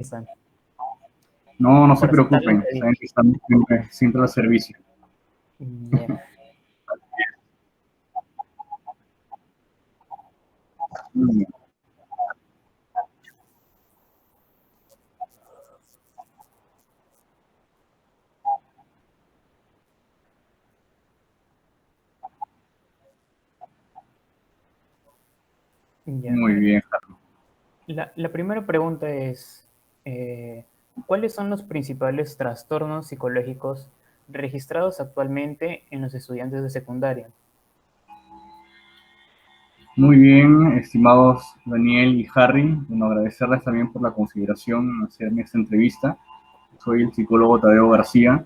Están. No, no se Por aceptar la preocupen, entrevista. saben que estamos siempre al servicio. Ya, Muy bien, ya. muy bien. La primera pregunta es, ¿cuáles son los principales trastornos psicológicos registrados actualmente en los estudiantes de secundaria? Muy bien, estimados Daniel y Harry. Bueno, agradecerles también por la consideración en hacerme esta entrevista. Soy el psicólogo Tadeo García.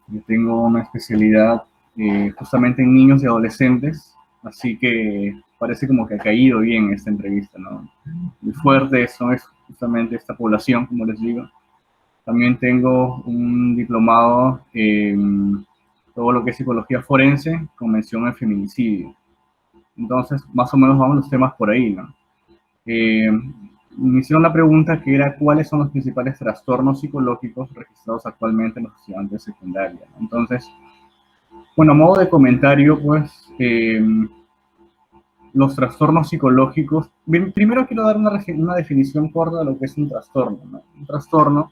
Yo tengo una especialidad justamente en niños y adolescentes, así que parece como que ha caído bien esta entrevista, ¿no? Muy fuerte, eso es justamente esta población, como les digo. También tengo un diplomado en todo lo que es psicología forense con mención en feminicidio. Entonces, más o menos vamos los temas por ahí, ¿no? Eh, Me hicieron la pregunta que era cuáles son los principales trastornos psicológicos registrados actualmente en los estudiantes de secundaria, ¿no? Entonces, bueno, a modo de comentario, pues, los trastornos psicológicos, bien, primero quiero dar una definición corta de lo que es un trastorno, ¿no? Un trastorno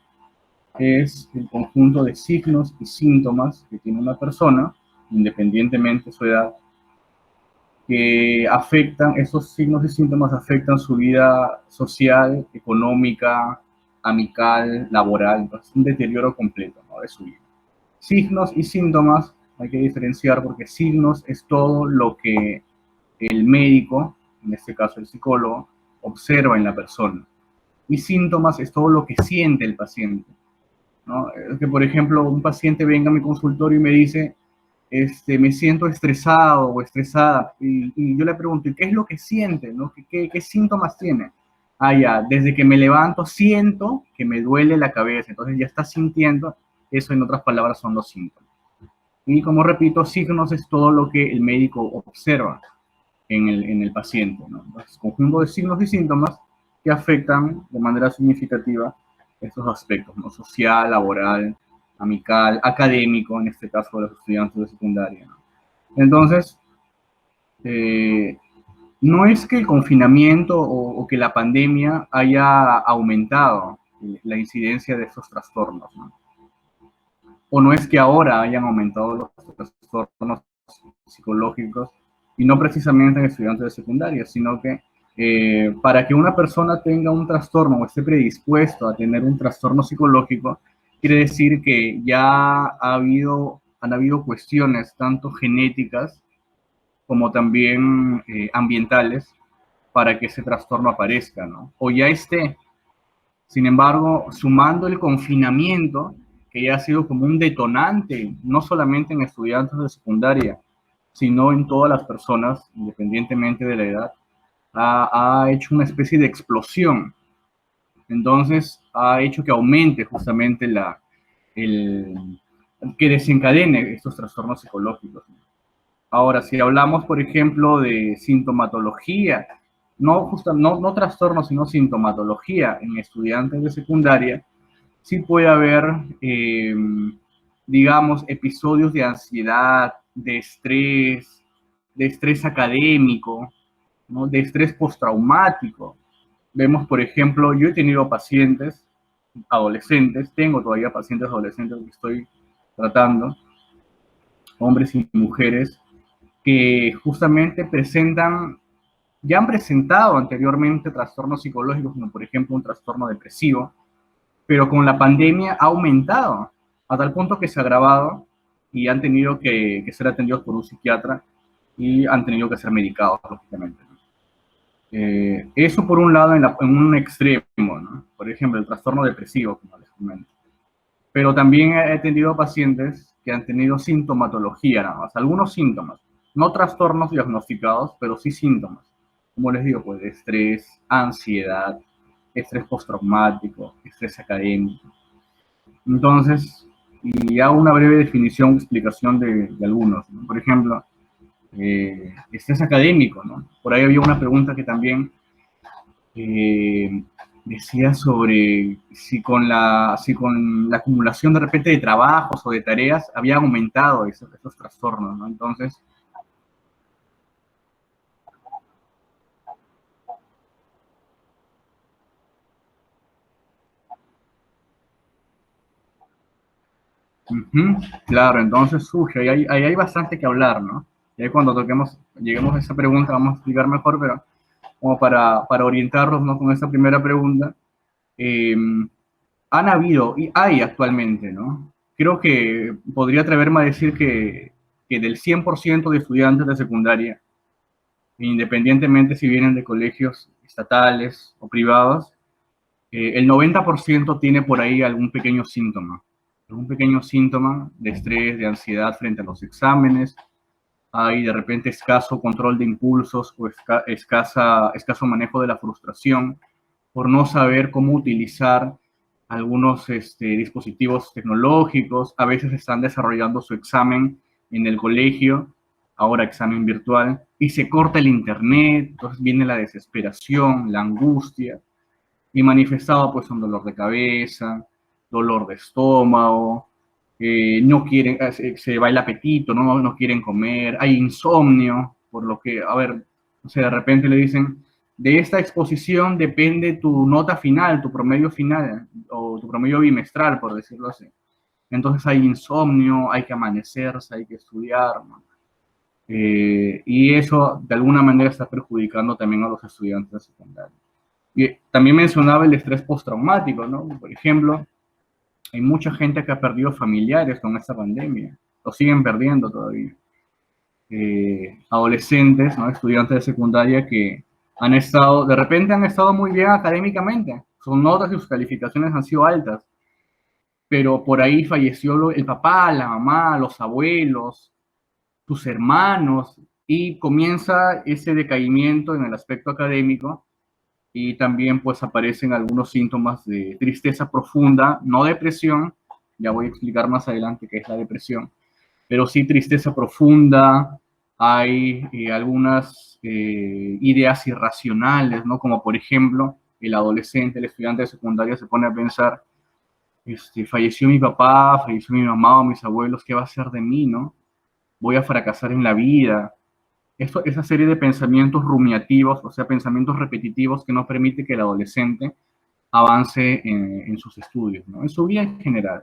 es el conjunto de signos y síntomas que tiene una persona, independientemente de su edad, que afectan, esos signos y síntomas afectan su vida social, económica, amical, laboral, es un deterioro completo, ¿no?, de su vida. Signos y síntomas hay que diferenciar porque signos es todo lo que el médico, en este caso el psicólogo, observa en la persona. Y síntomas es todo lo que siente el paciente, ¿no? Que, por ejemplo, un paciente venga a mi consultorio y me dice, me siento estresado o estresada, y yo le pregunto, ¿y qué es lo que siente? ¿No? ¿Qué síntomas tiene? Ah, ya, desde que me levanto siento que me duele la cabeza, entonces ya está sintiendo, eso en otras palabras son los síntomas. Y como repito, signos es todo lo que el médico observa en el paciente, ¿no? Entonces, conjunto de signos y síntomas que afectan de manera significativa estos aspectos, ¿no? Social, laboral, amical, académico, en este caso de los estudiantes de secundaria, ¿no? Entonces, eh, no es que el confinamiento o que la pandemia haya aumentado la incidencia de estos trastornos, ¿no? O no es que ahora hayan aumentado los trastornos psicológicos y no precisamente en estudiantes de secundaria, sino que para que una persona tenga un trastorno o esté predispuesto a tener un trastorno psicológico, quiere decir que ya han habido cuestiones tanto genéticas como también ambientales para que ese trastorno aparezca, ¿no? O ya esté. Sin embargo, sumando el confinamiento, que ya ha sido como un detonante, no solamente en estudiantes de secundaria, sino en todas las personas, independientemente de la edad, ha hecho una especie de explosión. Entonces, ha hecho que aumente justamente el, que desencadene estos trastornos psicológicos. Ahora, si hablamos, por ejemplo, de sintomatología, no trastornos, sino sintomatología en estudiantes de secundaria, sí puede haber, digamos, episodios de ansiedad, de estrés académico, ¿no?, de estrés postraumático. Vemos, por ejemplo, yo he tenido pacientes adolescentes, tengo todavía pacientes adolescentes que estoy tratando, hombres y mujeres, que justamente ya han presentado anteriormente trastornos psicológicos, como por ejemplo un trastorno depresivo, pero con la pandemia ha aumentado a tal punto que se ha agravado y han tenido que ser atendidos por un psiquiatra y han tenido que ser medicados, lógicamente. Eso por un lado en un extremo, ¿no? Por ejemplo, el trastorno depresivo, como les comento. Pero también he atendido pacientes que han tenido sintomatología nada más, algunos síntomas, no trastornos diagnosticados, pero sí síntomas. Como les digo, pues estrés, ansiedad, estrés postraumático, estrés académico. Entonces, y hago una breve definición, explicación de algunos, ¿no? Por ejemplo, estrés académico, ¿no? Por ahí había una pregunta que también Decía sobre si con la acumulación de repente de trabajos o de tareas había aumentado esos trastornos, ¿no? Entonces, ujú, claro, entonces, ahí hay bastante que hablar, ¿no? Y ahí cuando lleguemos a esa pregunta vamos a explicar mejor, pero como para orientarnos, ¿no? Con esta primera pregunta, eh, han habido y hay actualmente, ¿no? Creo que podría atreverme a decir que del 100% de estudiantes de secundaria, independientemente si vienen de colegios estatales o privados, el 90% tiene por ahí algún pequeño síntoma de estrés, de ansiedad frente a los exámenes. Hay de repente escaso control de impulsos o escaso manejo de la frustración por no saber cómo utilizar algunos dispositivos tecnológicos. A veces están desarrollando su examen en el colegio, ahora examen virtual, y se corta el internet, entonces viene la desesperación, la angustia, y manifestado pues un dolor de cabeza, dolor de estómago, no quieren, se va el apetito, no quieren comer, hay insomnio, por lo que, a ver, o sea, de repente le dicen, de esta exposición depende tu nota final, tu promedio final, o tu promedio bimestral, por decirlo así. Entonces hay insomnio, hay que amanecerse, hay que estudiar, ¿no? Y eso de alguna manera está perjudicando también a los estudiantes de secundaria. Y también mencionaba el estrés postraumático, ¿no? Por ejemplo, hay mucha gente que ha perdido familiares con esta pandemia, lo siguen perdiendo todavía. Adolescentes, ¿no? Estudiantes de secundaria que de repente han estado muy bien académicamente, sus notas y sus calificaciones han sido altas, pero por ahí falleció el papá, la mamá, los abuelos, sus hermanos, y comienza ese decaimiento en el aspecto académico y también pues aparecen algunos síntomas de tristeza profunda, no depresión, ya voy a explicar más adelante qué es la depresión, pero sí tristeza profunda, hay algunas ideas irracionales, ¿no? Como por ejemplo, el adolescente, el estudiante de secundaria se pone a pensar, falleció mi papá, falleció mi mamá o mis abuelos, ¿qué va a ser de mí, no? Voy a fracasar en la vida, esa serie de pensamientos rumiativos, o sea, pensamientos repetitivos que no permite que el adolescente avance en sus estudios, ¿no? En su vida en general.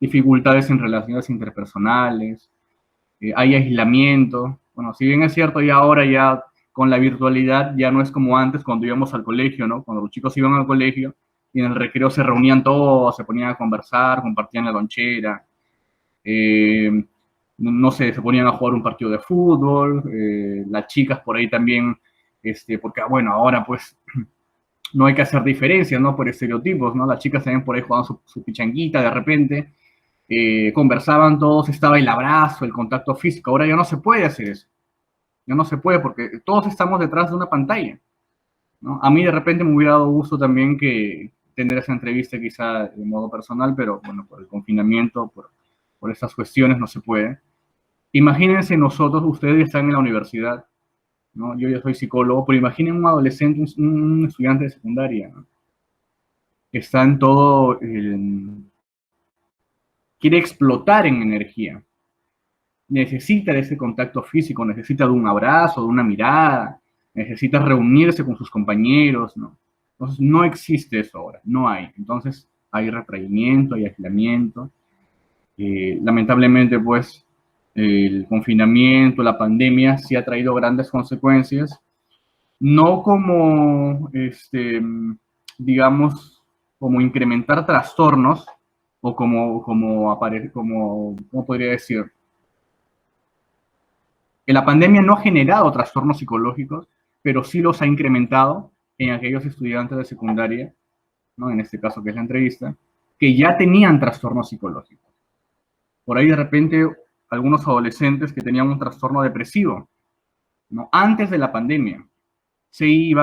Dificultades en relaciones interpersonales, hay aislamiento. Bueno, si bien es cierto, ya ahora ya con la virtualidad ya no es como antes cuando íbamos al colegio, ¿no? Cuando los chicos iban al colegio y en el recreo se reunían todos, se ponían a conversar, compartían la lonchera, eh, no sé, se ponían a jugar un partido de fútbol, las chicas por ahí también, porque bueno, ahora pues no hay que hacer diferencias, ¿no? Por estereotipos, ¿no? Las chicas también por ahí jugaban su pichanguita de repente, conversaban todos, estaba el abrazo, el contacto físico, ahora ya no se puede hacer eso, ya no se puede porque todos estamos detrás de una pantalla, ¿no? A mí de repente me hubiera dado gusto también que tener esa entrevista quizá de modo personal, pero bueno, por el confinamiento, por estas cuestiones no se puede. Imagínense nosotros, ustedes están en la universidad, ¿no? Yo ya soy psicólogo, pero imaginen un adolescente, un estudiante de secundaria, ¿no? Que está en todo, quiere explotar en energía, necesita de ese contacto físico, necesita de un abrazo, de una mirada, necesita reunirse con sus compañeros, ¿no? Entonces no existe eso ahora, no hay. Entonces hay retraimiento, hay aislamiento. Lamentablemente, pues, el confinamiento, la pandemia sí ha traído grandes consecuencias, no como, digamos, como incrementar trastornos o ¿cómo podría decir? Que la pandemia no ha generado trastornos psicológicos, pero sí los ha incrementado en aquellos estudiantes de secundaria, ¿no? En este caso que es la entrevista, que ya tenían trastornos psicológicos. Por ahí de repente algunos adolescentes que tenían un trastorno depresivo, ¿no? Antes de la pandemia. Se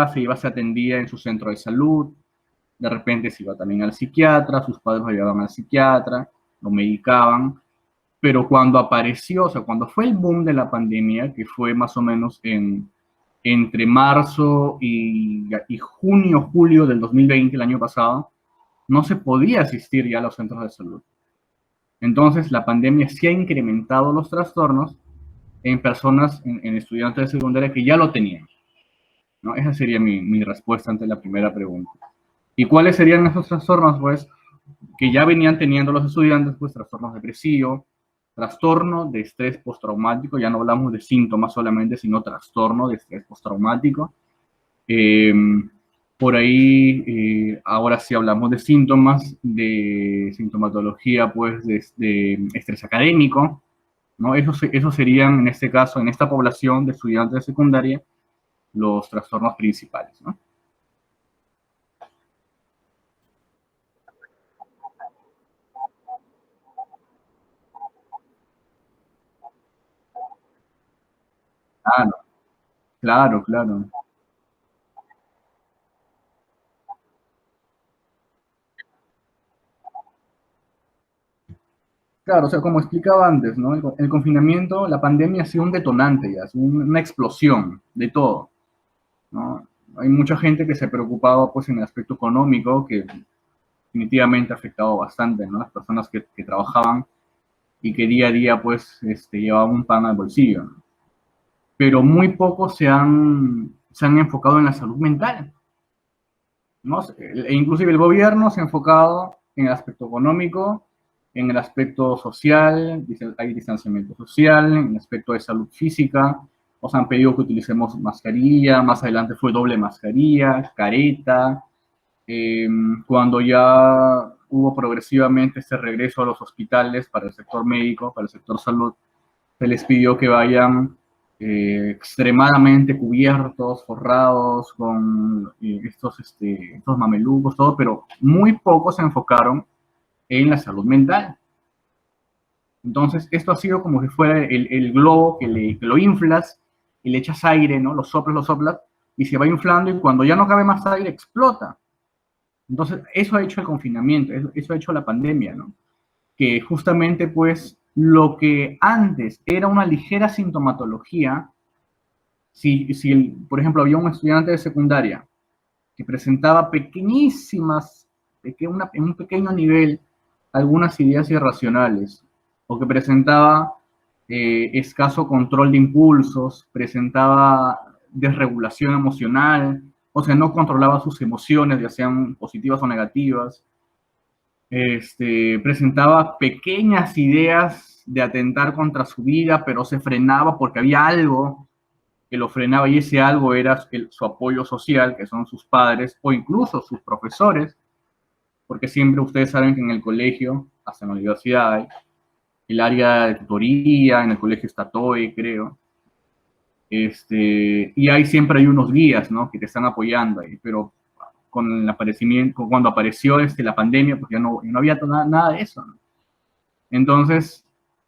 atendía en su centro de salud, de repente se iba también al psiquiatra, sus padres lo llevaban al psiquiatra, lo medicaban, pero cuando apareció, o sea, cuando fue el boom de la pandemia, que fue más o menos entre marzo y junio, julio del 2020, el año pasado, no se podía asistir ya a los centros de salud. Entonces, la pandemia sí ha incrementado los trastornos en personas, en estudiantes de secundaria que ya lo tenían, ¿no? Esa sería mi respuesta ante la primera pregunta. ¿Y cuáles serían esos trastornos? Pues, que ya venían teniendo los estudiantes, pues, trastornos depresivos, trastorno de estrés postraumático, ya no hablamos de síntomas solamente, sino trastorno de estrés postraumático. Eh, por ahí, ahora sí hablamos de síntomas, de sintomatología, pues, de estrés académico, ¿no? Esos serían, en este caso, en esta población de estudiantes de secundaria, los trastornos principales, ¿no? Ah, no, claro, claro. Claro, o sea, como explicaba antes, ¿no? El confinamiento, la pandemia ha sido un detonante ya, es una explosión de todo, ¿no? Hay mucha gente que se preocupaba, pues, en el aspecto económico, que definitivamente ha afectado bastante, ¿no? Las personas que trabajaban y que día a día, pues, llevaban un pan al bolsillo, ¿no? Pero muy pocos se han enfocado en la salud mental, ¿no? Inclusive el gobierno se ha enfocado en el aspecto económico, en el aspecto social, hay distanciamiento social, en el aspecto de salud física, nos han pedido que utilicemos mascarilla, más adelante fue doble mascarilla, careta, eh, cuando ya hubo progresivamente este regreso a los hospitales para el sector médico, para el sector salud, se les pidió que vayan extremadamente cubiertos, forrados, con estos mamelucos, todo, pero muy pocos se enfocaron en la salud mental. Entonces, esto ha sido como si fuera el globo que lo inflas y le echas aire, ¿no? Lo soplas, y se va inflando y cuando ya no cabe más aire, explota. Entonces, eso ha hecho el confinamiento, eso ha hecho la pandemia, ¿no? Que justamente, pues, lo que antes era una ligera sintomatología, si por ejemplo, había un estudiante de secundaria que presentaba pequeñísimas, en un pequeño nivel, algunas ideas irracionales, o que presentaba escaso control de impulsos, presentaba desregulación emocional, o sea, no controlaba sus emociones, ya sean positivas o negativas, presentaba pequeñas ideas de atentar contra su vida, pero se frenaba porque había algo que lo frenaba y ese algo era su apoyo social, que son sus padres o incluso sus profesores, porque siempre ustedes saben que en el colegio, hasta en la universidad, hay el área de tutoría, en el colegio está TOE, creo, y ahí siempre hay unos guías, ¿no? Que te están apoyando ahí, pero con el aparecimiento, cuando apareció la pandemia, pues ya no había nada de eso, ¿no? Entonces,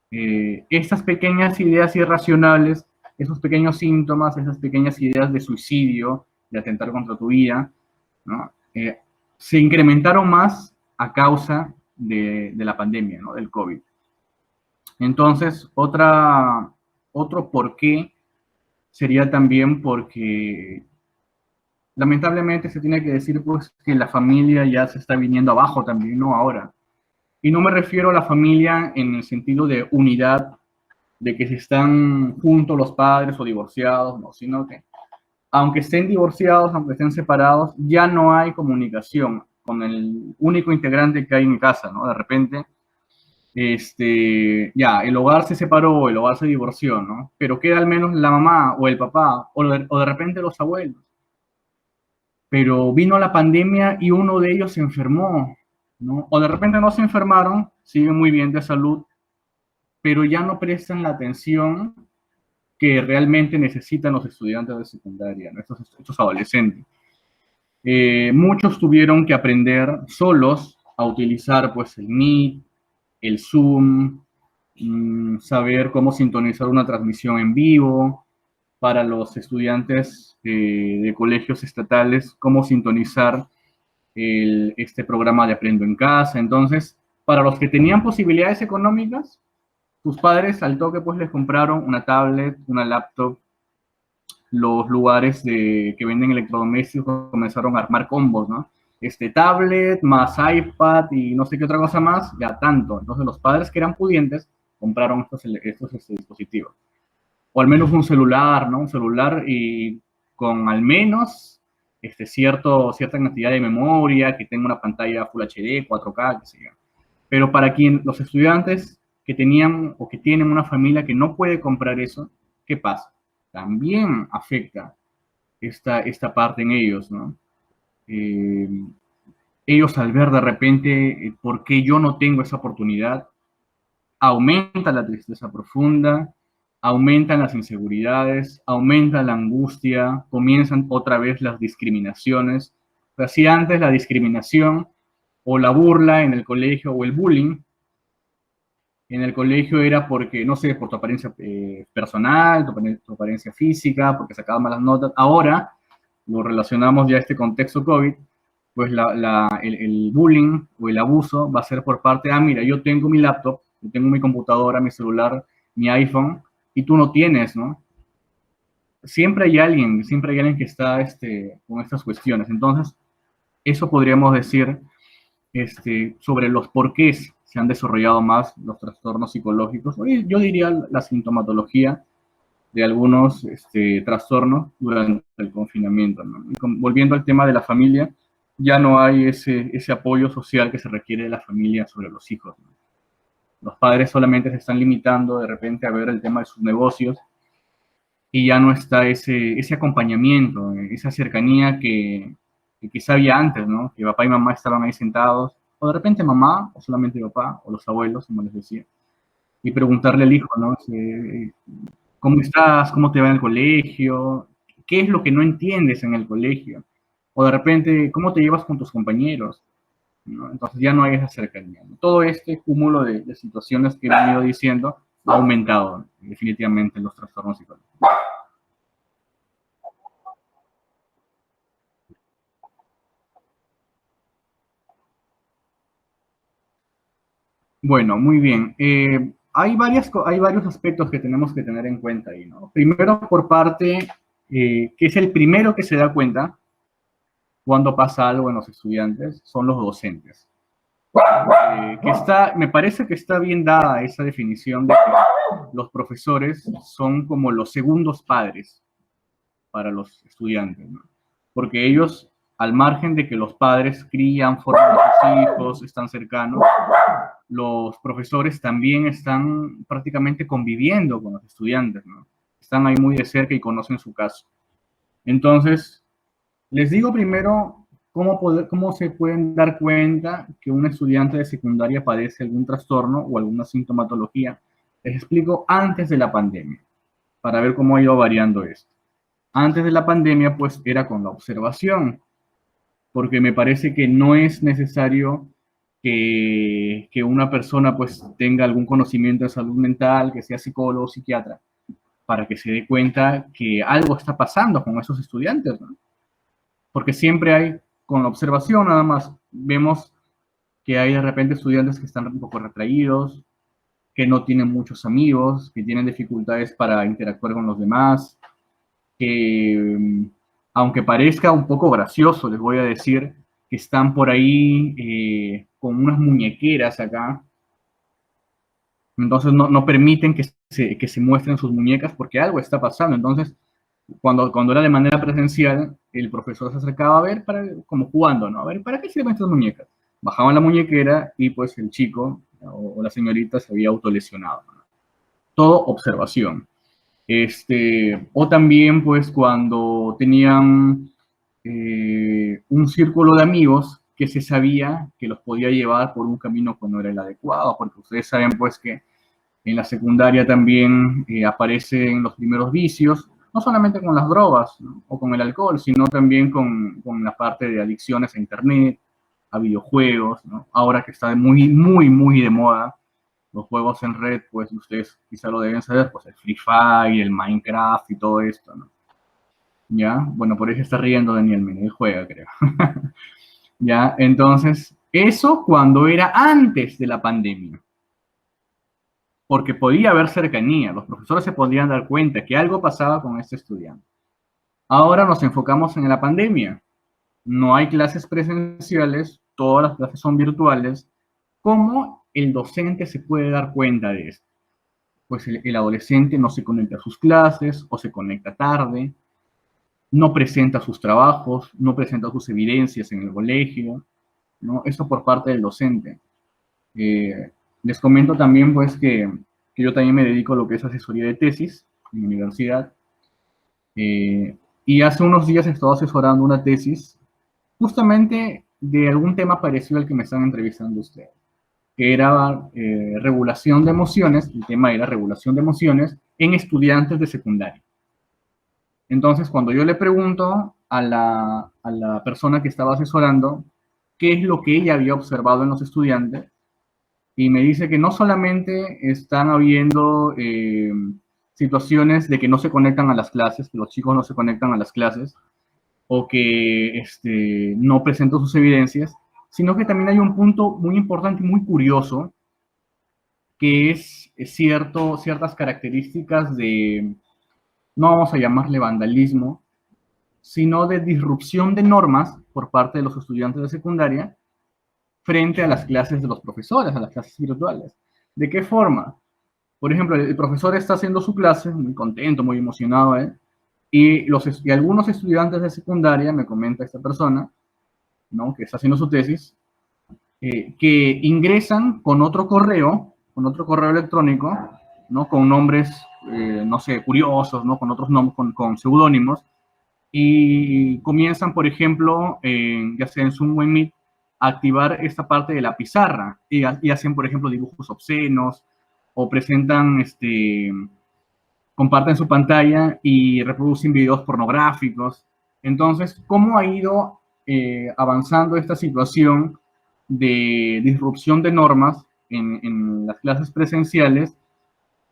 estas pequeñas ideas irracionales, esos pequeños síntomas, esas pequeñas ideas de suicidio, de atentar contra tu vida, ¿no? Se incrementaron más a causa de la pandemia, ¿no? Del COVID. Entonces, otro por qué sería también porque lamentablemente se tiene que decir pues que la familia ya se está viniendo abajo también, ¿no? Ahora. Y no me refiero a la familia en el sentido de unidad, de que si están juntos los padres o divorciados, no, sino que aunque estén divorciados, aunque estén separados, ya no hay comunicación con el único integrante que hay en casa, ¿no? De repente, ya, el hogar se separó, el hogar se divorció, ¿no? Pero queda al menos la mamá o el papá, o de repente los abuelos. Pero vino la pandemia y uno de ellos se enfermó, ¿no? O de repente no se enfermaron, siguen muy bien de salud, pero ya no prestan la atención que realmente necesitan los estudiantes de secundaria, ¿no? Estos adolescentes. Muchos tuvieron que aprender solos a utilizar pues el Meet, el Zoom, saber cómo sintonizar una transmisión en vivo, para los estudiantes de colegios estatales, cómo sintonizar este programa de Aprendo en Casa. Entonces, para los que tenían posibilidades económicas, sus padres al toque pues les compraron una tablet, una laptop, los lugares que venden electrodomésticos comenzaron a armar combos, ¿no? Tablet más iPad y no sé qué otra cosa más, ya tanto. Entonces los padres que eran pudientes compraron estos dispositivos. O al menos un celular, ¿no? Un celular y con al menos cierta cantidad de memoria, que tenga una pantalla Full HD, 4K, qué sé yo. Pero para los estudiantes que tenían o que tienen una familia que no puede comprar eso, ¿qué pasa? También afecta esta parte en ellos, ¿no? Eh, Ellos al ver de repente por qué yo no tengo esa oportunidad, aumenta la tristeza profunda, aumentan las inseguridades, aumenta la angustia, comienzan otra vez las discriminaciones. Si antes la discriminación o la burla en el colegio o el bullying en el colegio era porque, no sé, por tu apariencia personal, tu apariencia física, porque sacabas malas notas. Ahora lo relacionamos ya a este contexto COVID, pues el bullying o el abuso va a ser por parte, mira, yo tengo mi laptop, yo tengo mi computadora, mi celular, mi iPhone, y tú no tienes, ¿no? Siempre hay alguien que está con estas cuestiones. Entonces, eso podríamos decir sobre los porqués se han desarrollado más los trastornos psicológicos. Yo diría la sintomatología de algunos trastornos durante el confinamiento, ¿no? Volviendo al tema de la familia, ya no hay ese apoyo social que se requiere de la familia sobre los hijos, ¿no? Los padres solamente se están limitando de repente a ver el tema de sus negocios y ya no está ese acompañamiento, esa cercanía que quizá había antes, ¿no? Que papá y mamá estaban ahí sentados, o de repente mamá, o solamente papá, o los abuelos, como les decía, y preguntarle al hijo, ¿no? ¿Cómo estás? ¿Cómo te va en el colegio? ¿Qué es lo que no entiendes en el colegio? O de repente, ¿cómo te llevas con tus compañeros? ¿No? Entonces ya no hay esa cercanía, ¿no? Todo este cúmulo de situaciones que he venido diciendo ha aumentado definitivamente los trastornos psicológicos. Bueno, muy bien. Hay varios aspectos que tenemos que tener en cuenta ahí, ¿no? Primero, por parte, que es el primero que se da cuenta cuando pasa algo en los estudiantes, son los docentes. Me parece que está bien dada esa definición de que los profesores son como los segundos padres para los estudiantes, ¿no? Porque ellos, al margen de que los padres crían, forman a sus hijos, están cercanos, los profesores también están prácticamente conviviendo con los estudiantes, ¿no? Están ahí muy de cerca y conocen su caso. Entonces, les digo primero cómo se pueden dar cuenta que un estudiante de secundaria padece algún trastorno o alguna sintomatología. Les explico antes de la pandemia, para ver cómo ha ido variando esto. Antes de la pandemia, pues era con la observación, porque me parece que no es necesario que una persona pues tenga algún conocimiento de salud mental, que sea psicólogo o psiquiatra, para que se dé cuenta que algo está pasando con esos estudiantes, ¿no? Porque siempre hay, con la observación nada más, vemos que hay de repente estudiantes que están un poco retraídos, que no tienen muchos amigos, que tienen dificultades para interactuar con los demás, que aunque parezca un poco gracioso, les voy a decir que están por ahí con unas muñequeras acá, entonces no permiten que se muestren sus muñecas porque algo está pasando. Entonces, cuando era de manera presencial, el profesor se acercaba a ver, como jugando, ¿no? A ver, ¿para qué sirven estas muñecas? Bajaban la muñequera y pues el chico o la señorita se había autolesionado, ¿no? Todo observación. O también, pues, cuando tenían un círculo de amigos que se sabía que los podía llevar por un camino que no era el adecuado, porque ustedes saben, pues, que en la secundaria también aparecen los primeros vicios, no solamente con las drogas, ¿no? O con el alcohol, sino también con la parte de adicciones a Internet, a videojuegos, ¿no? Ahora que está muy, muy, muy de moda los juegos en red, pues ustedes quizá lo deben saber, pues el Free Fire, el Minecraft y todo esto, ¿no? ¿Ya? Bueno, por eso está riendo Daniel, mire, él juega, creo. ¿Ya? Entonces, eso cuando era antes de la pandemia, porque podía haber cercanía, los profesores se podían dar cuenta que algo pasaba con este estudiante. Ahora nos enfocamos en la pandemia. No hay clases presenciales, todas las clases son virtuales. ¿Cómo el docente se puede dar cuenta de esto? Pues el adolescente no se conecta a sus clases o se conecta tarde, no presenta sus trabajos, no presenta sus evidencias en el colegio, ¿no? Eso por parte del docente. Les comento también, pues, que yo también me dedico a lo que es asesoría de tesis en la universidad. Y hace unos días estaba asesorando una tesis justamente de algún tema parecido al que me están entrevistando ustedes, que era regulación de emociones. El tema era regulación de emociones en estudiantes de secundaria. Entonces, cuando yo le pregunto a la persona que estaba asesorando qué es lo que ella había observado en los estudiantes, y me dice que no solamente están habiendo situaciones de que no se conectan a las clases, que los chicos no se conectan a las clases, o que no presentan sus evidencias, sino que también hay un punto muy importante y muy curioso, que es ciertas características de, no vamos a llamarle vandalismo, sino de disrupción de normas por parte de los estudiantes de secundaria frente a las clases de los profesores, a las clases virtuales. ¿De qué forma? Por ejemplo, el profesor está haciendo su clase, muy contento, muy emocionado, y algunos estudiantes de secundaria, me comenta esta persona, ¿no?, que está haciendo su tesis, que ingresan con otro correo electrónico, ¿no?, con nombres, no sé, curiosos, ¿no?, con otros nombres, con seudónimos, y comienzan, por ejemplo, ya sea en Zoom o en Meet, a activar esta parte de la pizarra y hacen, por ejemplo, dibujos obscenos o presentan, comparten su pantalla y reproducen videos pornográficos. Entonces, ¿cómo ha ido avanzando esta situación de disrupción de normas en las clases presenciales?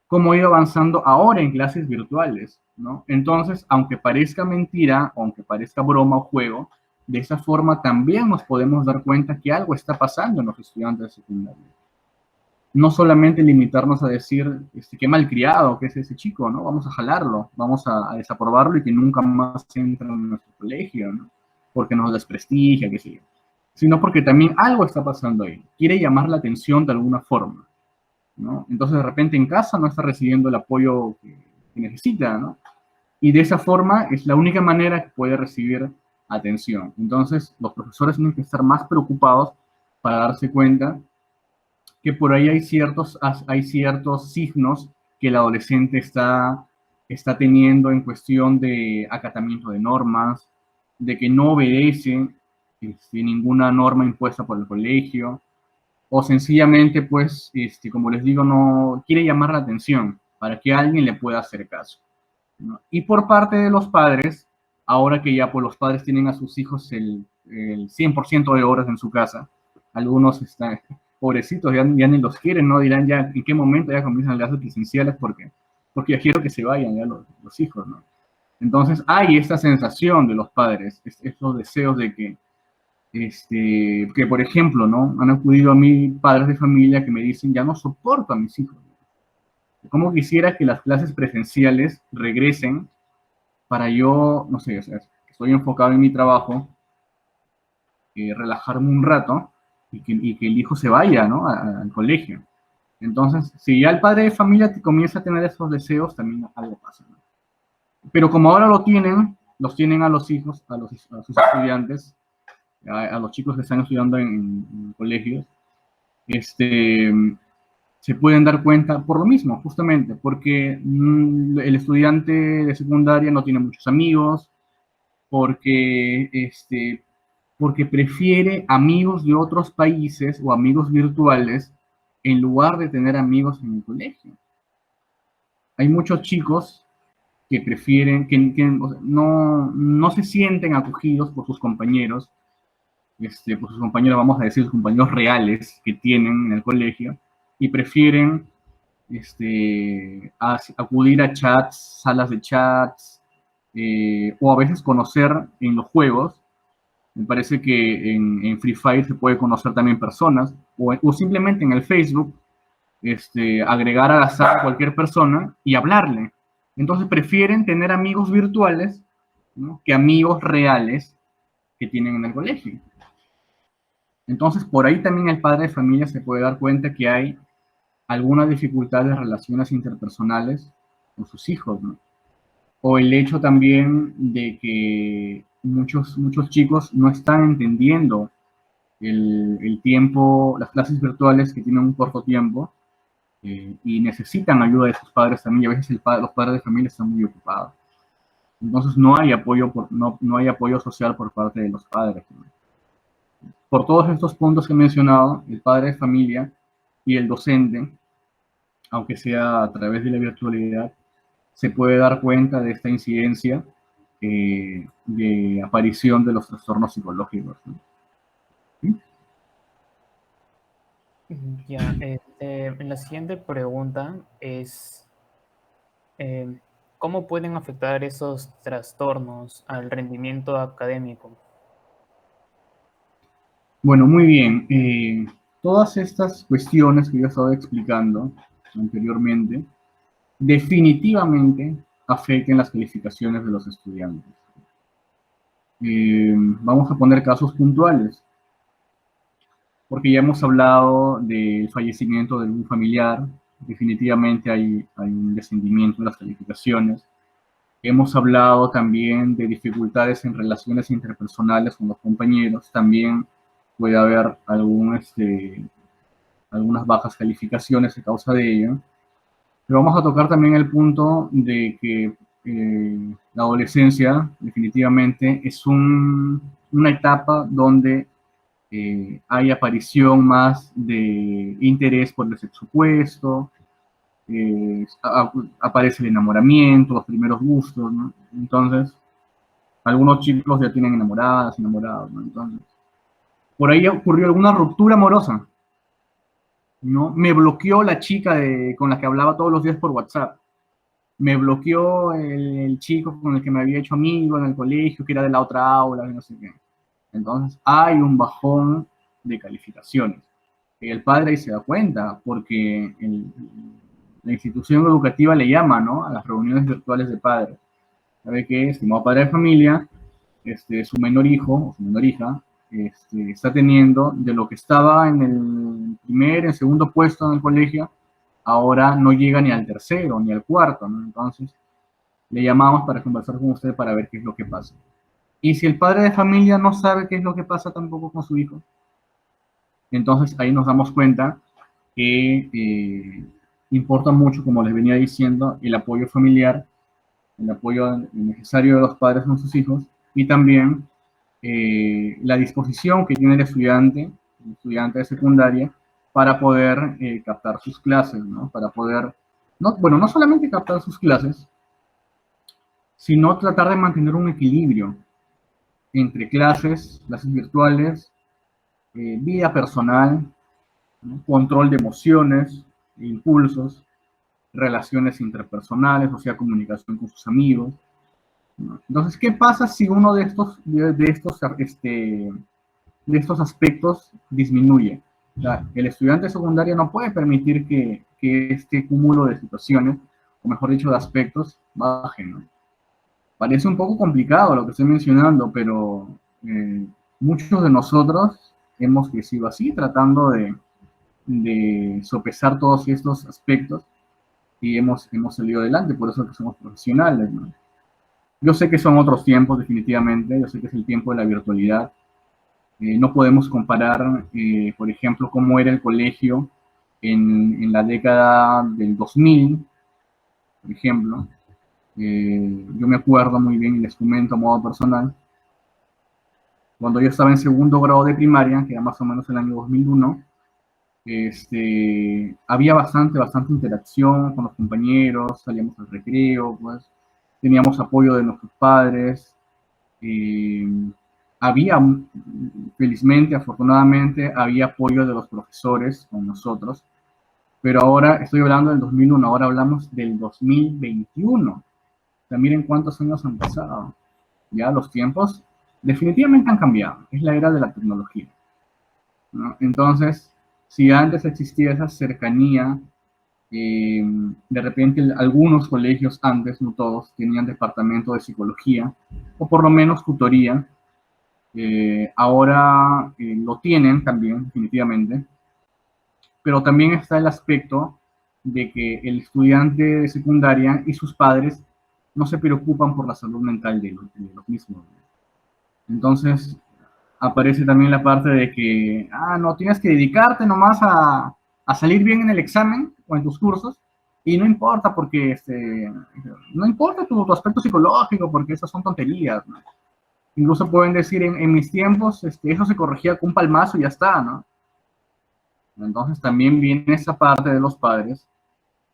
¿Cómo ha ido avanzando ahora en clases virtuales, ¿no? Entonces, aunque parezca mentira, aunque parezca broma o juego, de esa forma también nos podemos dar cuenta que algo está pasando en los estudiantes de secundaria. No solamente limitarnos a decir, qué malcriado que es ese chico, ¿no? Vamos a jalarlo, vamos a desaprobarlo y que nunca más entre en nuestro colegio, ¿no? Porque nos desprestigia, qué sé yo. Sino porque también algo está pasando ahí. Quiere llamar la atención de alguna forma, ¿no? Entonces, de repente en casa no está recibiendo el apoyo que necesita, ¿no? Y de esa forma es la única manera que puede recibir atención. Entonces, los profesores tienen que estar más preocupados para darse cuenta que por ahí hay ciertos signos que el adolescente está teniendo en cuestión de acatamiento de normas, de que no obedece ninguna norma impuesta por el colegio, o sencillamente, pues, como les digo, no quiere llamar la atención para que alguien le pueda hacer caso, ¿no? Y por parte de los padres, ahora que ya pues, los padres tienen a sus hijos el 100% de horas en su casa, algunos están, pobrecitos, ya ni los quieren, ¿no? Dirán ya en qué momento ya comienzan las clases presenciales porque ya quiero que se vayan ya los hijos, ¿no? Entonces hay esta sensación de los padres, estos deseos de que por ejemplo, ¿no? Han acudido a mí padres de familia que me dicen, ya no soporto a mis hijos. ¿Cómo quisiera que las clases presenciales regresen para yo, no sé, o sea, estoy enfocado en mi trabajo, relajarme un rato y que el hijo se vaya, ¿no?, al colegio? Entonces, si ya el padre de familia comienza a tener esos deseos, también algo pasa, ¿no? Pero como ahora los tienen a los hijos, a sus estudiantes, a los chicos que están estudiando en colegios, este, se pueden dar cuenta por lo mismo, justamente, porque el estudiante de secundaria no tiene muchos amigos, porque, porque prefiere amigos de otros países o amigos virtuales en lugar de tener amigos en el colegio. Hay muchos chicos que prefieren, o sea, no se sienten acogidos por sus compañeros, por sus compañeros, vamos a decir, sus compañeros reales que tienen en el colegio, y prefieren acudir a chats, salas de chats, o a veces conocer en los juegos. Me parece que en Free Fire se puede conocer también personas, o simplemente en el Facebook, agregar al azar a cualquier persona y hablarle. Entonces prefieren tener amigos virtuales ¿no?, que amigos reales que tienen en el colegio. Entonces, por ahí también el padre de familia se puede dar cuenta que hay alguna dificultad de relaciones interpersonales con sus hijos, ¿no? O el hecho también de que muchos chicos no están entendiendo el tiempo, las clases virtuales que tienen un corto tiempo, y necesitan ayuda de sus padres también, y a veces los padres de familia están muy ocupados. Entonces no hay apoyo, no hay apoyo social por parte de los padres, ¿no? Por todos estos puntos que he mencionado, el padre de familia y el docente, aunque sea a través de la virtualidad, se puede dar cuenta de esta incidencia de aparición de los trastornos psicológicos, ¿no? ¿Sí? Ya, la siguiente pregunta es, eh, ¿cómo pueden afectar esos trastornos al rendimiento académico? Bueno, muy bien. Todas estas cuestiones que yo estaba explicando anteriormente definitivamente afectan las calificaciones de los estudiantes. Vamos a poner casos puntuales, porque ya hemos hablado del fallecimiento de algún familiar, definitivamente hay un descendimiento de las calificaciones. Hemos hablado también de dificultades en relaciones interpersonales con los compañeros, también puede haber algunas bajas calificaciones a causa de ello. Pero vamos a tocar también el punto de que la adolescencia definitivamente es una etapa donde hay aparición más de interés por el sexo opuesto, aparece el enamoramiento, los primeros gustos, ¿no? Entonces, algunos chicos ya tienen enamoradas, enamorados, ¿no? Entonces, por ahí ocurrió alguna ruptura amorosa, ¿no? Me bloqueó la chica con la que hablaba todos los días por WhatsApp. Me bloqueó el chico con el que me había hecho amigo en el colegio, que era de la otra aula, no sé qué. Entonces, hay un bajón de calificaciones. El padre ahí se da cuenta, porque la institución educativa le llama, ¿no?, a las reuniones virtuales de padres. Sabe que, estimado padre de familia, su menor hijo o su menor hija está teniendo, de lo que estaba en el primer, en segundo puesto en el colegio, ahora no llega ni al tercero ni al cuarto, ¿no? Entonces, le llamamos para conversar con usted para ver qué es lo que pasa. Y si el padre de familia no sabe qué es lo que pasa tampoco con su hijo, entonces ahí nos damos cuenta que importa mucho, como les venía diciendo, el apoyo familiar, el apoyo necesario de los padres con sus hijos, y también la disposición que tiene el estudiante de secundaria, para poder captar sus clases, ¿no? Para poder, no, bueno, no solamente captar sus clases, sino tratar de mantener un equilibrio entre clases virtuales, vida personal, ¿no?, control de emociones, impulsos, relaciones interpersonales, o sea, comunicación con sus amigos, ¿no? Entonces, ¿qué pasa si uno de estos aspectos disminuye? O sea, el estudiante secundario no puede permitir que este cúmulo de situaciones, o mejor dicho, de aspectos, baje, ¿no? Parece un poco complicado lo que estoy mencionando, pero muchos de nosotros hemos crecido así, tratando de sopesar todos estos aspectos, y hemos salido adelante, por eso es que somos profesionales, ¿no? Yo sé que son otros tiempos, definitivamente, yo sé que es el tiempo de la virtualidad. No podemos comparar, por ejemplo, cómo era el colegio en la década del 2000, por ejemplo. Yo me acuerdo muy bien, y les comento a modo personal, cuando yo estaba en segundo grado de primaria, que era más o menos el año 2001, había bastante interacción con los compañeros, salíamos al recreo, pues, teníamos apoyo de nuestros padres, eh, había, felizmente, afortunadamente, había apoyo de los profesores con nosotros, pero ahora estoy hablando del 2001, ahora hablamos del 2021. O sea, miren cuántos años han pasado. Ya los tiempos definitivamente han cambiado, es la era de la tecnología, ¿no? Entonces, si antes existía esa cercanía De repente algunos colegios antes, no todos, tenían departamento de psicología o por lo menos tutoría. Ahora lo tienen también, definitivamente, pero también está el aspecto de que el estudiante de secundaria y sus padres no se preocupan por la salud mental de los mismos. Entonces aparece también la parte de que, no, tienes que dedicarte nomás a salir bien en el examen o en tus cursos, y no importa porque, no importa tu aspecto psicológico, porque esas son tonterías, ¿no? Incluso pueden decir, en mis tiempos, eso se corregía con un palmazo y ya está, ¿no? Entonces también viene esa parte de los padres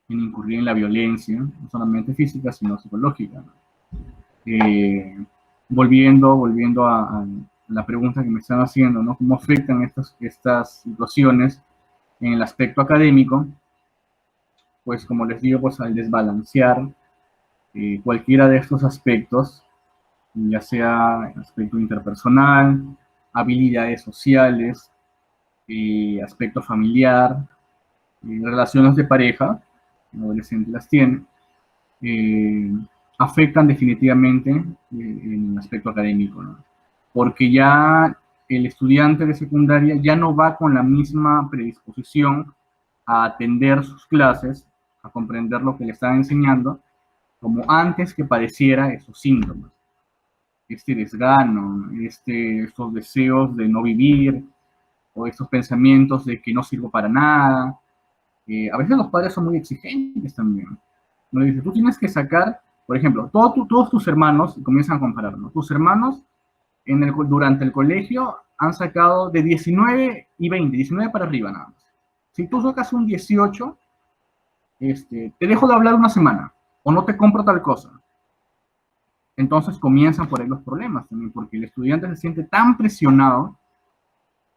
en incurrir en la violencia, no solamente física, sino psicológica, ¿no? Volviendo a la pregunta que me están haciendo, ¿no? ¿Cómo afectan estas situaciones en el aspecto académico? Pues como les digo, pues al desbalancear cualquiera de estos aspectos, ya sea aspecto interpersonal, habilidades sociales, aspecto familiar, relaciones de pareja, el adolescente las tiene, eh, afectan definitivamente en el aspecto académico, ¿no? Porque ya el estudiante de secundaria ya no va con la misma predisposición a atender sus clases, a comprender lo que le están enseñando, como antes que padeciera esos síntomas. Este desgano, estos deseos de no vivir, o estos pensamientos de que no sirvo para nada. A veces los padres son muy exigentes también. Me dice, tú tienes que sacar, por ejemplo, todos tus hermanos, y comienzan a compararnos, tus hermanos durante el colegio han sacado de 19 y 20, 19 para arriba nada más. Si tú sacas un 18, te dejo de hablar una semana, o no te compro tal cosa. Entonces comienzan por ahí los problemas también, porque el estudiante se siente tan presionado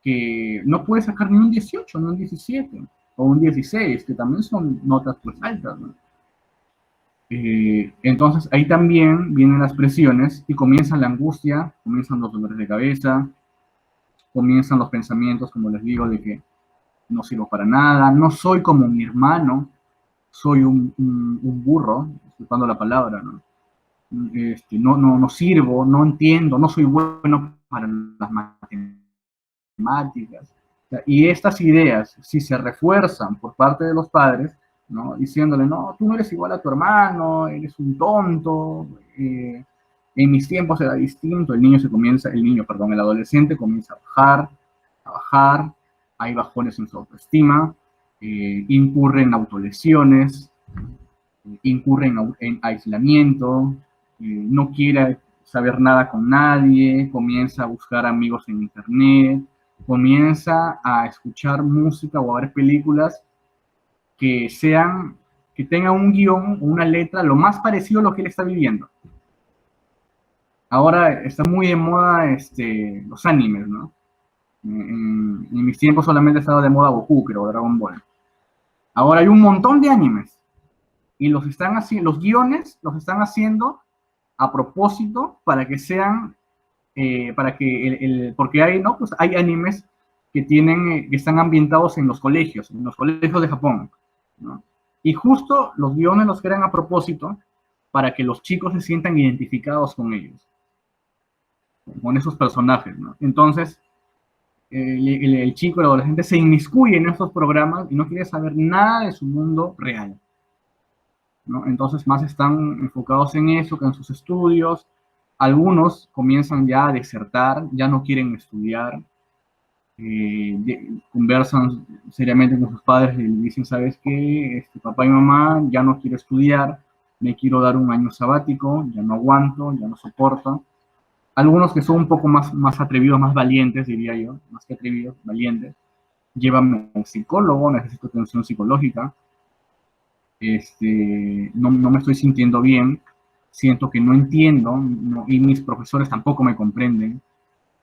que no puede sacar ni un 18, ni un 17, o un 16, que también son notas pues altas, ¿no? Entonces ahí también vienen las presiones y comienza la angustia, comienzan los dolores de cabeza, comienzan los pensamientos, como les digo, de que no sirvo para nada, no soy como mi hermano, soy un burro, disculpando la palabra, ¿no? No sirvo, no entiendo, no soy bueno para las matemáticas. O sea, y estas ideas, si se refuerzan por parte de los padres, ¿no? Diciéndole, no, tú no eres igual a tu hermano, eres un tonto, en mis tiempos era distinto, el adolescente comienza a bajar, hay bajones en su autoestima, incurre en autolesiones, incurre en aislamiento, no quiere saber nada con nadie, comienza a buscar amigos en internet, comienza a escuchar música o a ver películas que que tengan un guión o una letra lo más parecido a lo que él está viviendo. Ahora está muy de moda los animes, ¿no? En mis tiempos solamente estaba de moda Goku, creo, Dragon Ball. Ahora hay un montón de animes y los guiones los están haciendo a propósito para que sean, porque hay, ¿no? Pues hay animes que están ambientados en los colegios de Japón, ¿no? Y justo los guiones los crean a propósito para que los chicos se sientan identificados con ellos, con esos personajes, ¿no? Entonces, el chico, el adolescente se inmiscuye en estos programas y no quiere saber nada de su mundo real, ¿no? Entonces más están enfocados en eso que en sus estudios. Algunos comienzan ya a desertar, ya no quieren estudiar, conversan seriamente con sus padres y le dicen, ¿sabes qué? Papá y mamá, ya no quiero estudiar, me quiero dar un año sabático, ya no aguanto, ya no soporto. Algunos que son un poco más atrevidos, más valientes, diría yo, más que atrevidos, valientes, llévame a un psicólogo, necesito atención psicológica, no me estoy sintiendo bien, siento que no entiendo, y mis profesores tampoco me comprenden.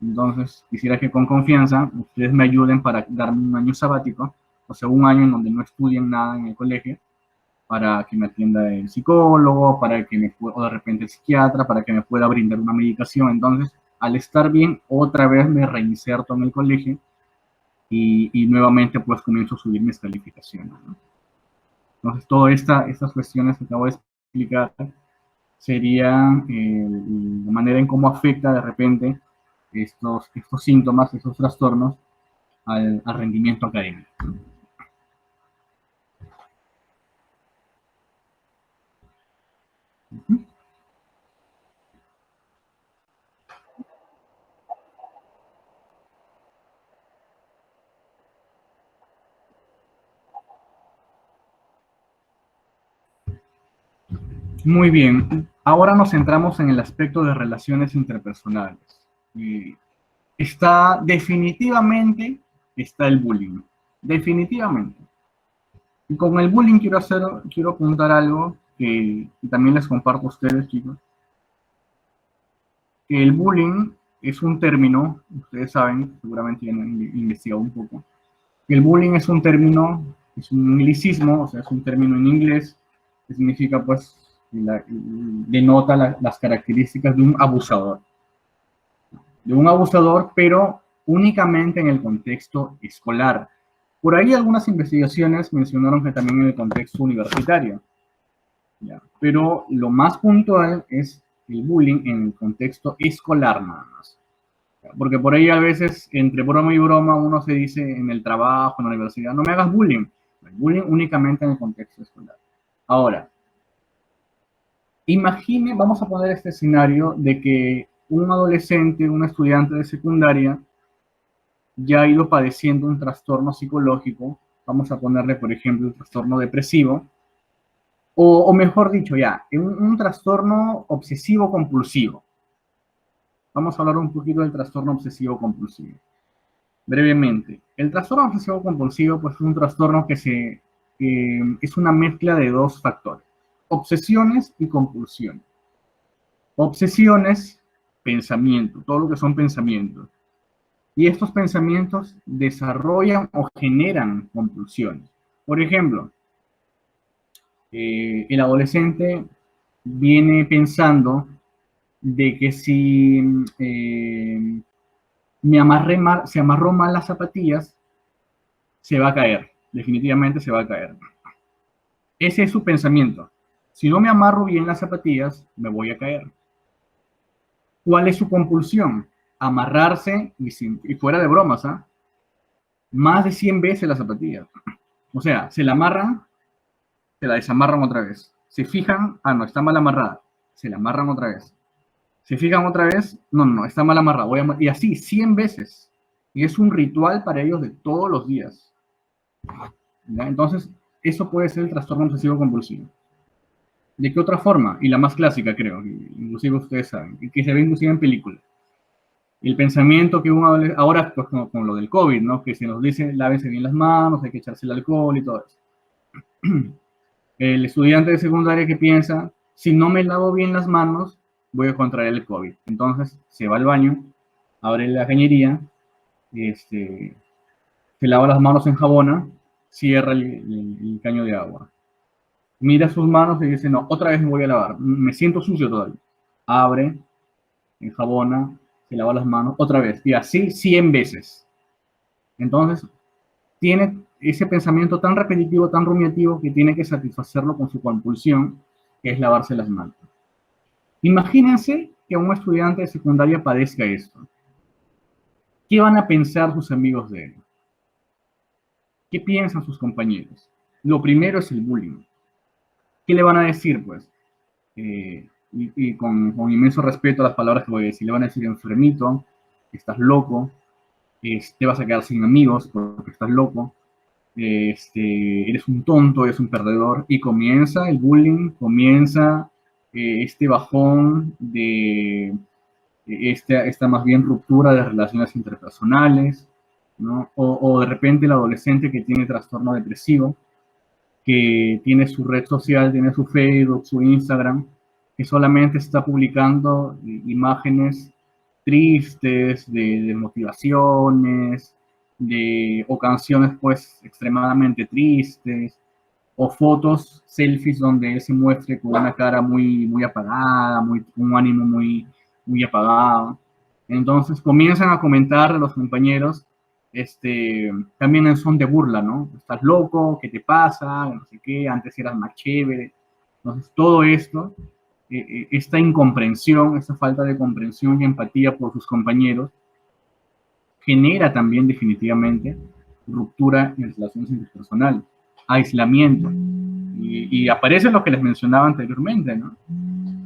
Entonces, quisiera que con confianza ustedes me ayuden para darme un año sabático, o sea, un año en donde no estudien nada en el colegio, para que me atienda el psicólogo, o de repente el psiquiatra, para que me pueda brindar una medicación. Entonces, al estar bien, otra vez me reinserto en el colegio y nuevamente pues comienzo a subir mis calificaciones, ¿no? Entonces, todas estas cuestiones que acabo de explicar serían la manera en cómo afecta de repente estos síntomas, estos trastornos al rendimiento académico. Muy bien, ahora nos centramos en el aspecto de relaciones interpersonales. Y definitivamente está el bullying, definitivamente. Y con el bullying quiero apuntar algo que también les comparto a ustedes, chicos, que el bullying es un término, ustedes saben, seguramente ya han investigado un poco, que el bullying es un término, es un anglicismo, o sea, es un término en inglés que significa, pues, denota las características de un abusador, pero únicamente en el contexto escolar. Por ahí algunas investigaciones mencionaron que también en el contexto universitario, ¿ya? Pero lo más puntual es el bullying en el contexto escolar nada más. Porque por ahí a veces, entre broma y broma, uno se dice en el trabajo, en la universidad, no me hagas bullying. El bullying únicamente en el contexto escolar. Ahora, imagine, vamos a poner este escenario de que un adolescente, un estudiante de secundaria, ya ha ido padeciendo un trastorno psicológico, vamos a ponerle, por ejemplo, un trastorno depresivo, o mejor dicho, ya, un trastorno obsesivo-compulsivo. Vamos a hablar un poquito del trastorno obsesivo-compulsivo. Brevemente, el trastorno obsesivo-compulsivo pues, es un trastorno que es una mezcla de dos factores, obsesiones y compulsiones. Obsesiones, pensamiento, todo lo que son pensamientos. Y estos pensamientos desarrollan o generan compulsiones. Por ejemplo, el adolescente viene pensando de que si se amarró mal las zapatillas, se va a caer, definitivamente se va a caer. Ese es su pensamiento. Si no me amarro bien las zapatillas, me voy a caer. ¿Cuál es su compulsión? Amarrarse, y fuera de bromas, ¿ah? Más de 100 veces las zapatillas. O sea, se la amarran, se la desamarran otra vez. Se fijan, no, está mal amarrada. Se la amarran otra vez. Se fijan otra vez, no, está mal amarrada. Y así, 100 veces. Y es un ritual para ellos de todos los días. ¿Ya? Entonces, eso puede ser el trastorno obsesivo compulsivo. ¿De qué otra forma? Y la más clásica, creo, inclusive ustedes saben, y que se ve inclusive en películas. El pensamiento que uno, ahora pues con lo del COVID, ¿no? Que se nos dice, lávense bien las manos, hay que echarse el alcohol y todo eso. El estudiante de secundaria que piensa, si no me lavo bien las manos, voy a contraer el COVID. Entonces, se va al baño, abre la cañería, se lava las manos en jabona, cierra el caño de agua. Mira sus manos y dice, no, otra vez me voy a lavar, me siento sucio todavía. Abre, enjabona, se lava las manos, otra vez, y así 100 veces. Entonces, tiene ese pensamiento tan repetitivo, tan rumiativo, que tiene que satisfacerlo con su compulsión, que es lavarse las manos. Imagínense que un estudiante de secundaria padezca esto. ¿Qué van a pensar sus amigos de él? ¿Qué piensan sus compañeros? Lo primero es el bullying. ¿Qué le van a decir, pues? Y con inmenso respeto a las palabras que voy a decir, le van a decir enfermito, estás loco, te vas a quedar sin amigos porque estás loco, eres un tonto, eres un perdedor, y comienza el bullying, comienza este bajón de esta más bien ruptura de relaciones interpersonales, ¿no? O de repente el adolescente que tiene trastorno depresivo, que tiene su red social, tiene su Facebook, su Instagram, que solamente está publicando imágenes tristes, de motivaciones, o canciones pues extremadamente tristes, o fotos, selfies donde él se muestre con una cara muy apagada, un ánimo muy apagado. Entonces comienzan a comentar a los compañeros también en son de burla, ¿no? Estás loco, ¿qué te pasa? No sé qué, antes eras más chévere. Entonces, todo esto, esta incomprensión, esta falta de comprensión y empatía por sus compañeros, genera también definitivamente ruptura en las relaciones interpersonales, aislamiento. Y aparece lo que les mencionaba anteriormente, ¿no?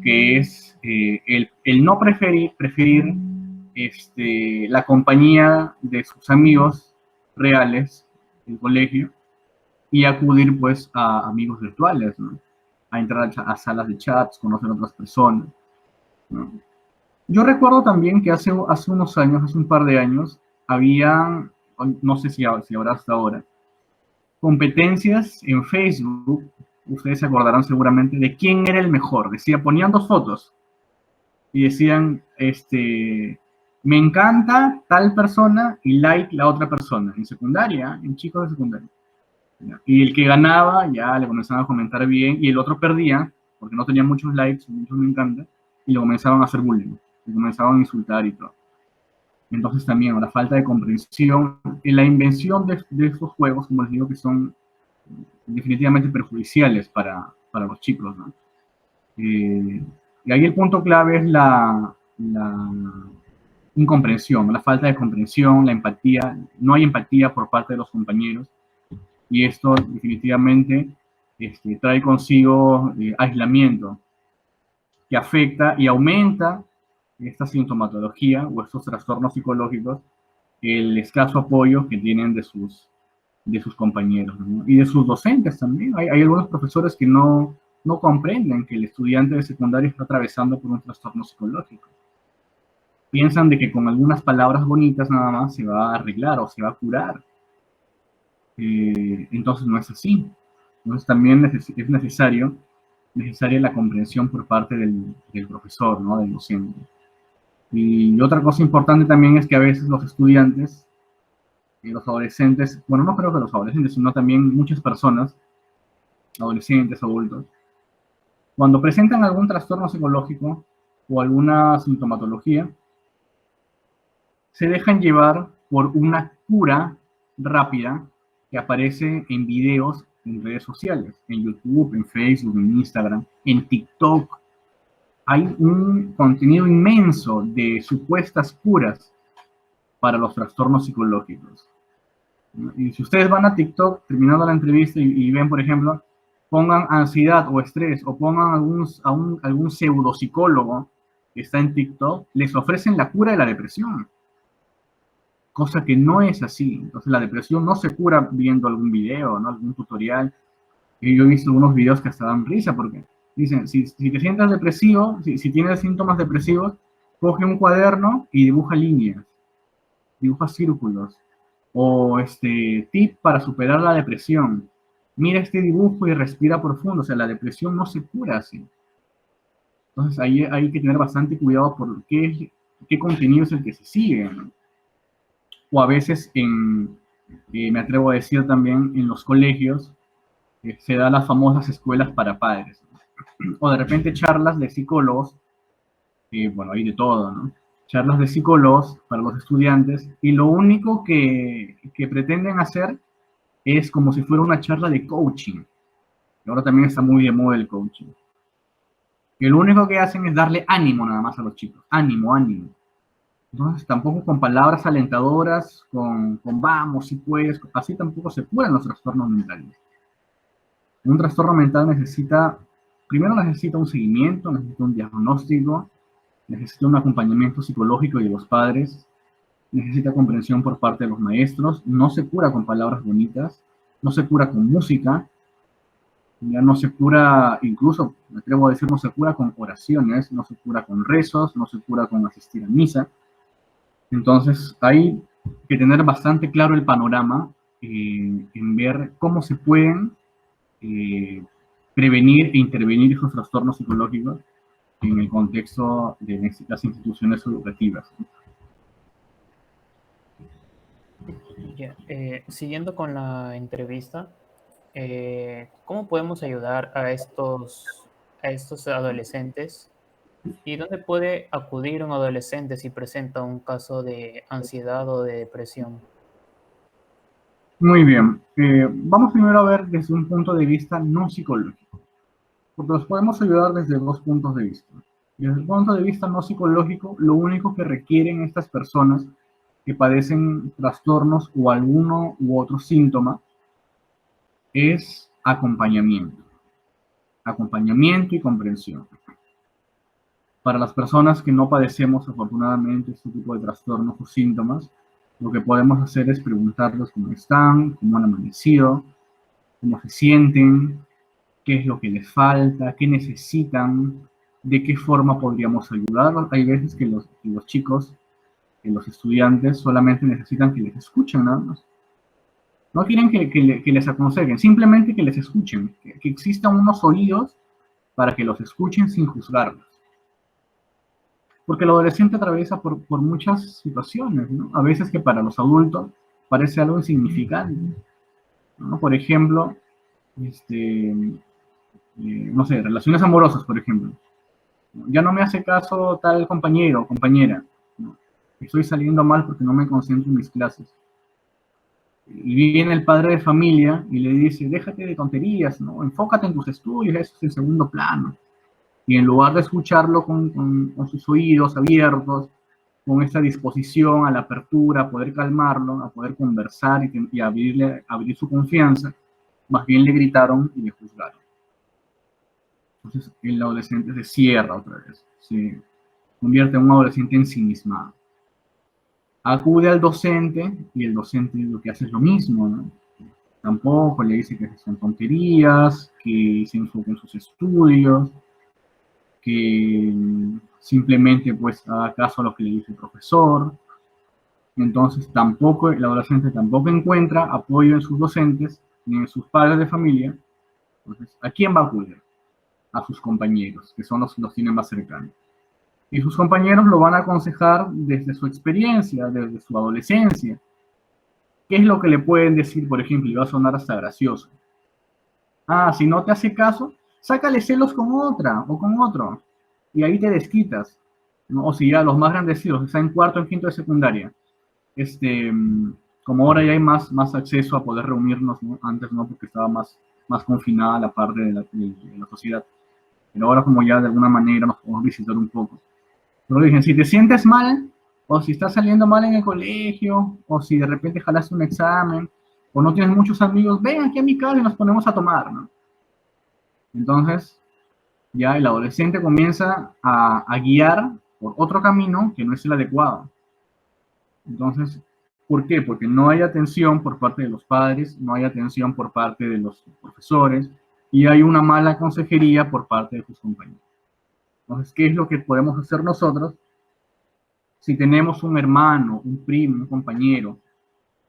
Que es el no preferir la compañía de sus amigos reales del colegio y acudir pues a amigos virtuales, ¿no? A entrar a salas de chats, conocer a otras personas, ¿no? Yo recuerdo también que hace unos años, hace un par de años, había, no sé si habrá hasta ahora, competencias en Facebook, ustedes se acordarán seguramente de quién era el mejor. Decía, ponían dos fotos y decían, me encanta tal persona y like la otra persona, en secundaria, en chicos de secundaria. Y el que ganaba ya le comenzaban a comentar bien y el otro perdía porque no tenía muchos likes, muchos me encanta, y le comenzaban a hacer bullying, le comenzaban a insultar y todo. Entonces también la falta de comprensión en la invención de estos juegos, como les digo, que son definitivamente perjudiciales para los chicos, ¿no? Y ahí el punto clave es la incomprensión, la falta de comprensión, la empatía. No hay empatía por parte de los compañeros y esto definitivamente trae consigo aislamiento que afecta y aumenta esta sintomatología o estos trastornos psicológicos, el escaso apoyo que tienen de sus compañeros, ¿no? Y de sus docentes también. Hay algunos profesores que no comprenden que el estudiante de secundaria está atravesando por un trastorno psicológico. Piensan de que con algunas palabras bonitas nada más se va a arreglar o se va a curar. Entonces no es así. Entonces también es necesaria la comprensión por parte del profesor, ¿no? Del docente. Y otra cosa importante también es que a veces los estudiantes y los adolescentes, bueno, no creo que los adolescentes, sino también muchas personas, adolescentes, adultos, cuando presentan algún trastorno psicológico o alguna sintomatología, se dejan llevar por una cura rápida que aparece en videos en redes sociales, en YouTube, en Facebook, en Instagram, en TikTok. Hay un contenido inmenso de supuestas curas para los trastornos psicológicos. Y si ustedes van a TikTok terminando la entrevista y ven, por ejemplo, pongan ansiedad o estrés o pongan algún pseudopsicólogo que está en TikTok, les ofrecen la cura de la depresión, cosa que no es así. Entonces la depresión no se cura viendo algún video, ¿no? Algún tutorial. Y yo he visto algunos videos que hasta dan risa porque dicen, si te sientas depresivo, si tienes síntomas depresivos, coge un cuaderno y dibuja líneas, dibuja círculos. O tip para superar la depresión. Mira este dibujo y respira profundo. O sea, la depresión no se cura así. Entonces ahí hay que tener bastante cuidado por qué contenido es el que se sigue, ¿no? O a veces me atrevo a decir también, en los colegios se da las famosas escuelas para padres. O de repente charlas de psicólogos, bueno, hay de todo, ¿no? Charlas de psicólogos para los estudiantes y lo único que pretenden hacer es como si fuera una charla de coaching. Y ahora también está muy de moda el coaching. Y lo único que hacen es darle ánimo nada más a los chicos. Ánimo, ánimo. Entonces tampoco con palabras alentadoras, con vamos, si puedes, así tampoco se curan los trastornos mentales. Un trastorno mental primero necesita un seguimiento, necesita un diagnóstico, necesita un acompañamiento psicológico de los padres, necesita comprensión por parte de los maestros, no se cura con palabras bonitas, no se cura con música, ya no se cura, incluso me atrevo a decir, no se cura con oraciones, no se cura con rezos, no se cura con asistir a misa. Entonces hay que tener bastante claro el panorama en ver cómo se pueden eh, prevenir e intervenir esos trastornos psicológicos en el contexto de las instituciones educativas. Ya, siguiendo con la entrevista, ¿cómo podemos ayudar a estos adolescentes? ¿Y dónde puede acudir un adolescente si presenta un caso de ansiedad o de depresión? Muy bien. Vamos primero a ver desde un punto de vista no psicológico, porque los podemos ayudar desde dos puntos de vista. Desde el punto de vista no psicológico, lo único que requieren estas personas que padecen trastornos o alguno u otro síntoma es acompañamiento y comprensión. Para las personas que no padecemos afortunadamente este tipo de trastornos o síntomas, lo que podemos hacer es preguntarles cómo están, cómo han amanecido, cómo se sienten, qué es lo que les falta, qué necesitan, de qué forma podríamos ayudarlos. Hay veces que los chicos, que los estudiantes solamente necesitan que les escuchen nada más. No quieren que les aconsejen, simplemente que les escuchen, que existan unos oídos para que los escuchen sin juzgarlos. Porque el adolescente atraviesa por muchas situaciones, ¿no? A veces que para los adultos parece algo insignificante, ¿no? Por ejemplo, no sé, relaciones amorosas, por ejemplo. Ya no me hace caso tal compañero o compañera, ¿no? Estoy saliendo mal porque no me concentro en mis clases. Y viene el padre de familia y le dice, déjate de tonterías, ¿no? Enfócate en tus estudios, eso es en segundo plano. Y en lugar de escucharlo con sus oídos abiertos, con esta disposición a la apertura, a poder calmarlo, a poder conversar y abrir su confianza, más bien le gritaron y le juzgaron. Entonces el adolescente se cierra otra vez, se convierte en un adolescente ensimismado. Acude al docente y el docente lo que hace es lo mismo, ¿no? Tampoco le dice que son tonterías, que se enfoque en sus estudios, que simplemente pues haga caso a lo que le dice el profesor. Entonces tampoco, el adolescente tampoco encuentra apoyo en sus docentes ni en sus padres de familia. Entonces, ¿a quién va a acudir? A sus compañeros, que son los tienen más cercanos. Y sus compañeros lo van a aconsejar desde su experiencia, desde su adolescencia. ¿Qué es lo que le pueden decir, por ejemplo? Y va a sonar hasta gracioso. Ah, si no te hace caso, sácale celos con otra o con otro. Y ahí te desquitas, ¿no? O si ya los más grandecidos están en cuarto o quinto de secundaria. Este, como ahora ya hay más acceso a poder reunirnos, ¿no? Antes no, porque estaba más confinada la parte de la sociedad. Pero ahora como ya de alguna manera nos podemos visitar un poco. Pero dicen, si te sientes mal, o si estás saliendo mal en el colegio, o si de repente jalaste un examen, o no tienes muchos amigos, ven aquí a mi casa y nos ponemos a tomar, ¿no? Entonces, ya el adolescente comienza a guiar por otro camino que no es el adecuado. Entonces, ¿por qué? Porque no hay atención por parte de los padres, no hay atención por parte de los profesores, y hay una mala consejería por parte de sus compañeros. Entonces, ¿qué es lo que podemos hacer nosotros si tenemos un hermano, un primo, un compañero,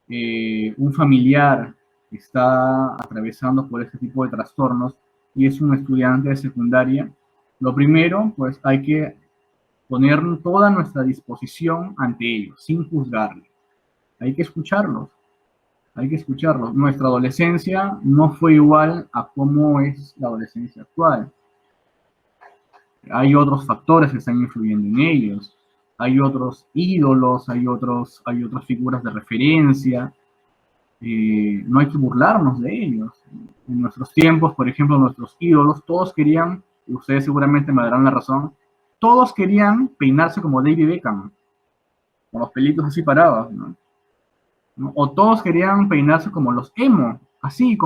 un familiar que está atravesando por este tipo de trastornos y es un estudiante de secundaria? Lo primero, pues hay que poner toda nuestra disposición ante ellos, sin juzgarles. Hay que escucharlos, hay que escucharlos. Nuestra adolescencia no fue igual a cómo es la adolescencia actual. Hay otros factores que están influyendo en ellos. Hay otros ídolos, hay otras figuras de referencia. No hay que burlarnos de ellos. En nuestros tiempos, por ejemplo, nuestros ídolos, todos querían, y ustedes seguramente me darán la razón, todos querían peinarse como David Beckham, con los pelitos así parados, ¿no? ¿No? O todos querían peinarse como los emo, así,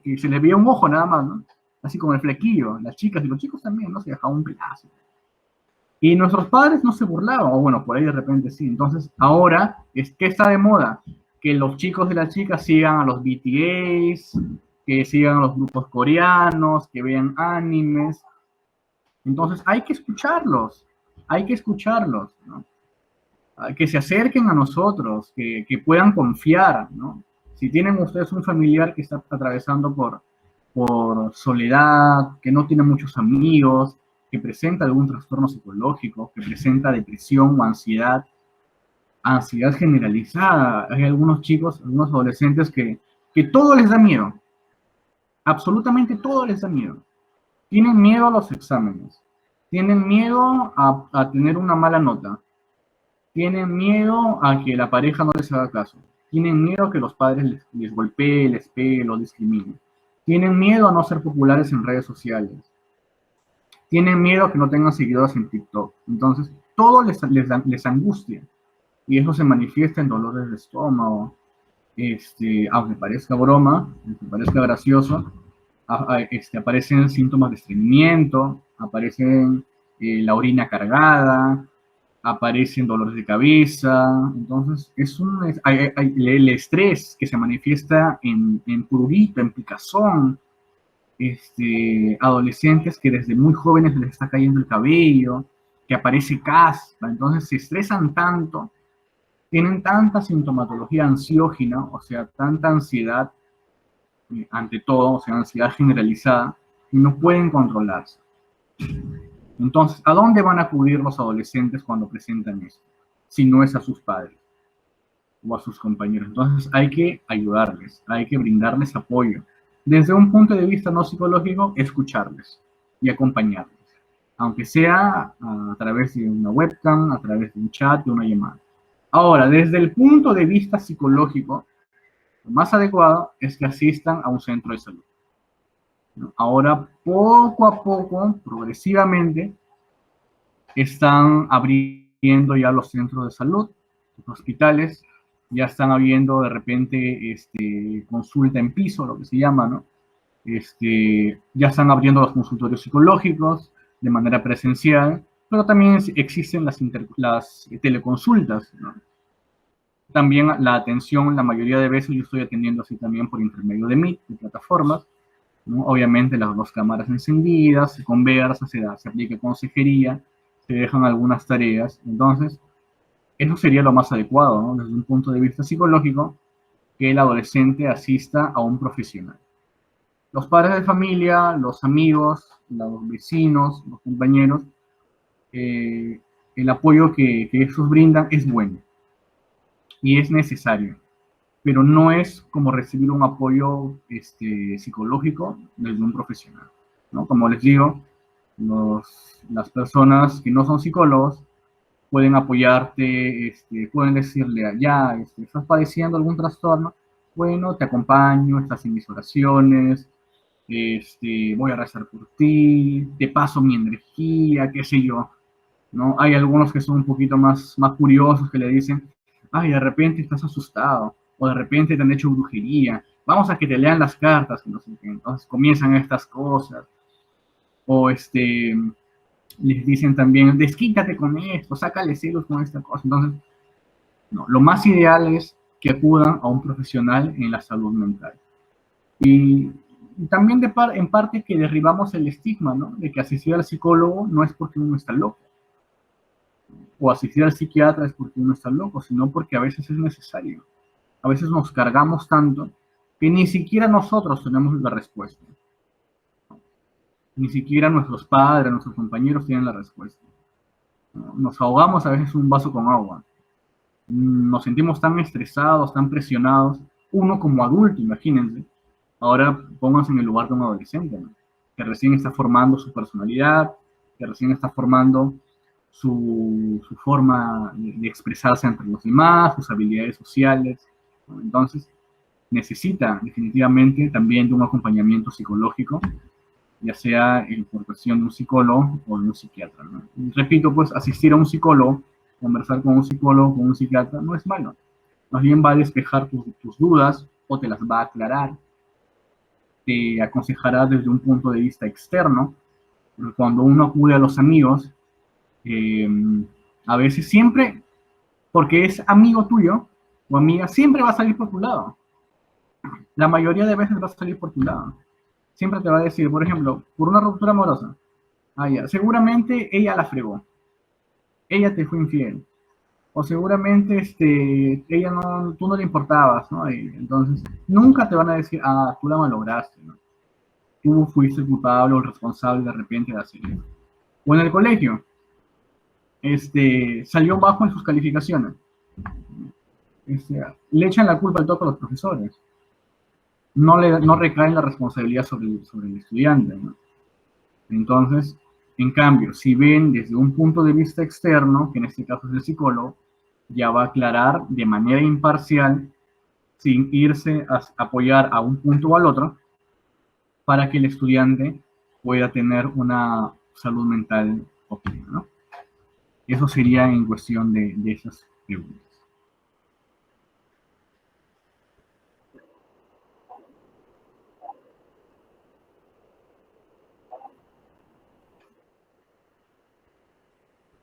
que se les veía un ojo nada más, ¿no? Así como el flequillo, las chicas y los chicos también, ¿no? Se dejaban un pedazo. Y nuestros padres no se burlaban, o bueno, por ahí de repente sí. Entonces, ahora, ¿qué está de moda? Que los chicos y las chicas sigan a los BTS, que sigan a los grupos coreanos, que vean animes. Entonces, hay que escucharlos, ¿no? Que se acerquen a nosotros, que puedan confiar, ¿no? Si tienen ustedes un familiar que está atravesando por soledad, que no tiene muchos amigos, que presenta algún trastorno psicológico, que presenta depresión o ansiedad generalizada. Hay algunos chicos, algunos adolescentes que todo les da miedo, absolutamente todo les da miedo. Tienen miedo a los exámenes, tienen miedo a tener una mala nota, tienen miedo a que la pareja no les haga caso, Tienen miedo a que los padres les golpeen, les peguen, los discriminen. Tienen miedo a no ser populares en redes sociales. Tienen miedo a que no tengan seguidores en TikTok. Entonces, todo les angustia. Y eso se manifiesta en dolores de estómago, aunque parezca broma, aunque parezca gracioso, aparecen síntomas de estreñimiento, aparecen la orina cargada, aparecen dolores de cabeza. Entonces, hay el estrés que se manifiesta en prurito, en picazón, adolescentes que desde muy jóvenes les está cayendo el cabello, que aparece caspa. Entonces, se estresan tanto, tienen tanta sintomatología ansiógena, o sea, tanta ansiedad ante todo, o sea, ansiedad generalizada, y no pueden controlarse. Entonces, ¿a dónde van a acudir los adolescentes cuando presentan esto? Si no es a sus padres o a sus compañeros. Entonces, hay que ayudarles, hay que brindarles apoyo. Desde un punto de vista no psicológico, escucharles y acompañarles, aunque sea a través de una webcam, a través de un chat, de una llamada. Ahora, desde el punto de vista psicológico, lo más adecuado es que asistan a un centro de salud. Ahora, poco a poco, progresivamente, están abriendo ya los centros de salud, los hospitales, ya están habiendo de repente consulta en piso, lo que se llama, ¿no? Ya están abriendo los consultorios psicológicos de manera presencial, pero también existen las teleconsultas, ¿no? También la atención, la mayoría de veces yo estoy atendiendo así también por intermedio de Meet, de plataformas, ¿no? Obviamente las dos cámaras encendidas, se conversa, se aplica consejería, se dejan algunas tareas. Entonces, eso sería lo más adecuado, ¿no? Desde un punto de vista psicológico, que el adolescente asista a un profesional. Los padres de familia, los amigos, los vecinos, los compañeros, el apoyo que ellos brindan es bueno y es necesario, pero no es como recibir un apoyo psicológico desde un profesional, ¿no? Como les digo, las personas que no son psicólogos pueden apoyarte, pueden decirle, ya, estás padeciendo algún trastorno, bueno, te acompaño, estás en mis oraciones, voy a rezar por ti, te paso mi energía, qué sé yo, ¿no? Hay algunos que son un poquito más curiosos que le dicen, ay, de repente estás asustado, o de repente te han hecho brujería, vamos a que te lean las cartas, que no sé qué. Entonces comienzan estas cosas, o les dicen también, desquítate con esto, sácale celos con esta cosa. Entonces, no, lo más ideal es que acudan a un profesional en la salud mental. Y también en parte que derribamos el estigma, ¿no? De que asistir al psicólogo no es porque uno está loco, o asistir al psiquiatra es porque uno está loco, sino porque a veces es necesario. A veces nos cargamos tanto que ni siquiera nosotros tenemos la respuesta. Ni siquiera nuestros padres, nuestros compañeros tienen la respuesta. Nos ahogamos a veces en un vaso con agua. Nos sentimos tan estresados, tan presionados. Uno como adulto, imagínense. Ahora pónganse en el lugar de un adolescente, ¿no? Que recién está formando su personalidad, que recién está formando su forma de expresarse entre los demás, sus habilidades sociales, ¿no? Entonces, necesita definitivamente también de un acompañamiento psicológico, ya sea por cuestión de un psicólogo o de un psiquiatra, ¿no? Y repito, pues asistir a un psicólogo, conversar con un psicólogo, con un psiquiatra, no es malo. Más bien va a despejar tus dudas o te las va a aclarar, te aconsejará desde un punto de vista externo. Cuando uno acude a los amigos, eh, a veces siempre, porque es amigo tuyo o amiga, siempre va a salir por tu lado. La mayoría de veces va a salir por tu lado. Siempre te va a decir, por ejemplo, por una ruptura amorosa, ah, ya, seguramente ella la fregó, ella te fue infiel, o seguramente ella no, tú no le importabas, ¿no? Y entonces, nunca te van a decir, ah, tú la malograste, ¿no? Tú fuiste el culpable o el responsable de repente de hacer eso. O en el colegio, salió bajo en sus calificaciones. Le echan la culpa al toque a los profesores. No recaen la responsabilidad sobre el estudiante, ¿no? Entonces, en cambio, si ven desde un punto de vista externo, que en este caso es el psicólogo, ya va a aclarar de manera imparcial sin irse a apoyar a un punto o al otro, para que el estudiante pueda tener una salud mental óptima, ¿no? Eso sería en cuestión de esas preguntas.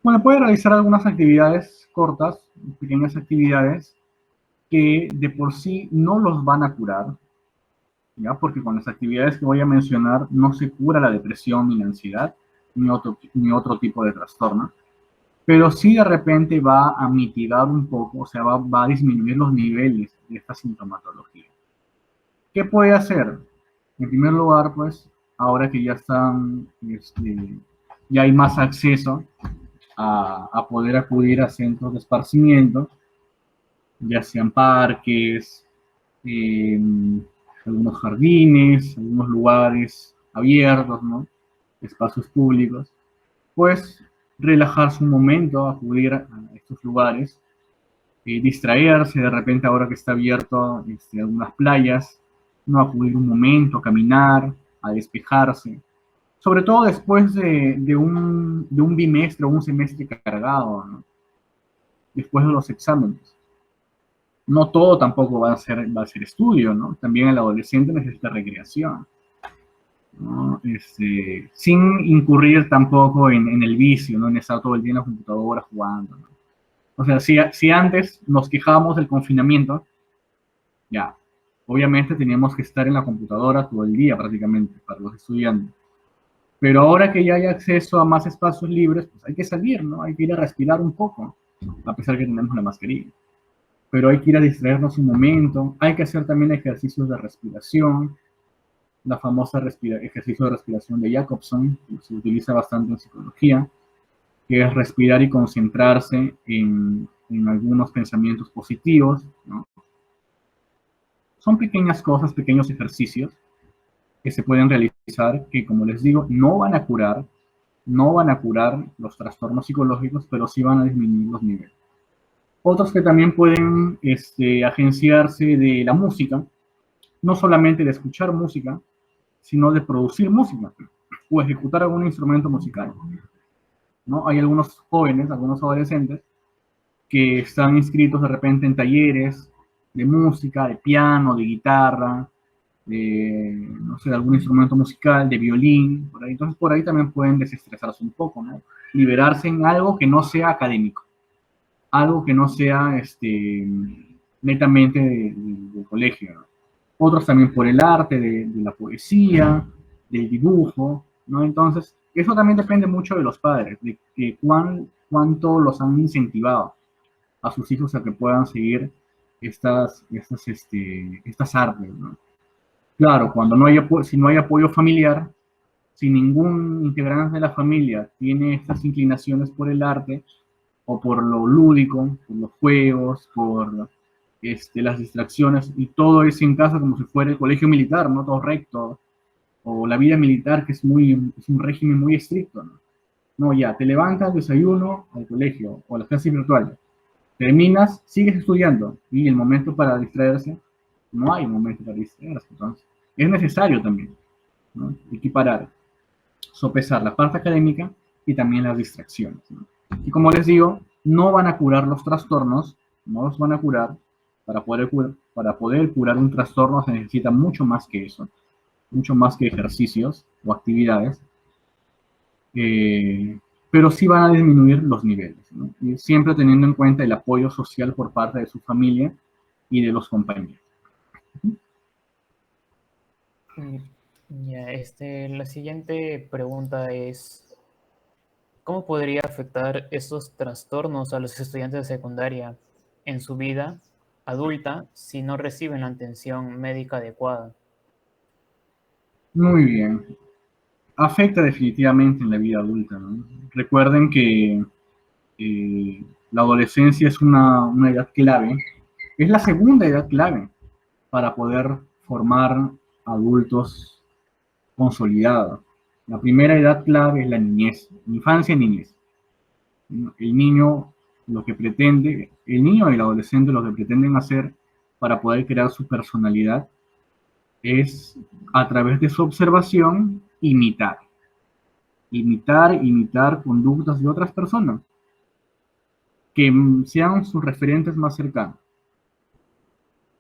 Bueno, puede realizar algunas actividades cortas, pequeñas actividades, que de por sí no los van a curar, ¿ya? Porque con las actividades que voy a mencionar no se cura la depresión ni la ansiedad, ni otro tipo de trastorno, pero sí de repente va a mitigar un poco, o sea, va a disminuir los niveles de esta sintomatología. ¿Qué puede hacer? En primer lugar, pues, ahora que ya están, ya hay más acceso a poder acudir a centros de esparcimiento, ya sean parques, eh, algunos jardines, algunos lugares abiertos, ¿no? Espacios públicos, pues relajarse un momento, acudir a estos lugares, distraerse de repente ahora que está abierto algunas playas, no acudir un momento, a caminar, a despejarse, sobre todo después de un bimestre o un semestre cargado, ¿no? Después de los exámenes. No todo tampoco va a ser estudio, ¿no? También el adolescente necesita recreación, ¿no? Sin incurrir tampoco en el vicio, ¿no? En estar todo el día en la computadora jugando, ¿no? O sea, si antes nos quejábamos del confinamiento, ya, obviamente teníamos que estar en la computadora todo el día prácticamente para los estudiantes. Pero ahora que ya hay acceso a más espacios libres, pues hay que salir, ¿no? Hay que ir a respirar un poco, a pesar que tenemos la mascarilla. Pero hay que ir a distraernos un momento, hay que hacer también ejercicios de respiración, la famosa ejercicio de respiración de Jacobson, que se utiliza bastante en psicología, que es respirar y concentrarse en algunos pensamientos positivos, ¿no? Son pequeñas cosas, pequeños ejercicios que se pueden realizar que, como les digo, no van a curar los trastornos psicológicos, pero sí van a disminuir los niveles. Otros que también pueden agenciarse de la música, no solamente de escuchar música, sino de producir música o ejecutar algún instrumento musical, ¿no? Hay algunos jóvenes, algunos adolescentes que están inscritos de repente en talleres de música, de piano, de guitarra, no sé, de algún instrumento musical, de violín, por ahí. Entonces por ahí también pueden desestresarse un poco, ¿no? Liberarse en algo que no sea académico, algo que no sea netamente de colegio, ¿no? Otros también por el arte, de la poesía, del dibujo, ¿no? Entonces, eso también depende mucho de los padres, de cuánto los han incentivado a sus hijos a que puedan seguir estas artes, ¿no? Claro, si no hay apoyo familiar, si ningún integrante de la familia tiene estas inclinaciones por el arte o por lo lúdico, por los juegos, por las distracciones, y todo es en casa como si fuera el colegio militar, ¿no? Todo recto, o la vida militar, que es un régimen muy estricto, ¿no? No, ya, te levantas, desayuno, al colegio, o a las clases virtuales. Terminas, sigues estudiando, y el momento para distraerse, no hay momento para distraerse. Entonces, es necesario también, ¿no? Equiparar, sopesar la parte académica y también las distracciones, ¿no? Y como les digo, no van a curar los trastornos, no los van a curar. Para poder curar un trastorno se necesita mucho más que eso, mucho más que ejercicios o actividades, pero sí van a disminuir los niveles, ¿no? Y siempre teniendo en cuenta el apoyo social por parte de su familia y de los compañeros. Mm, Ya, la siguiente pregunta es, ¿cómo podría afectar estos trastornos a los estudiantes de secundaria en su vida adulta si no reciben la atención médica adecuada? Muy bien. Afecta definitivamente en la vida adulta, ¿no? Recuerden que la adolescencia es una edad clave, es la segunda edad clave para poder formar adultos consolidados. La primera edad clave es la niñez, infancia y niñez. El niño y el adolescente lo que pretenden hacer para poder crear su personalidad es a través de su observación imitar conductas de otras personas que sean sus referentes más cercanos.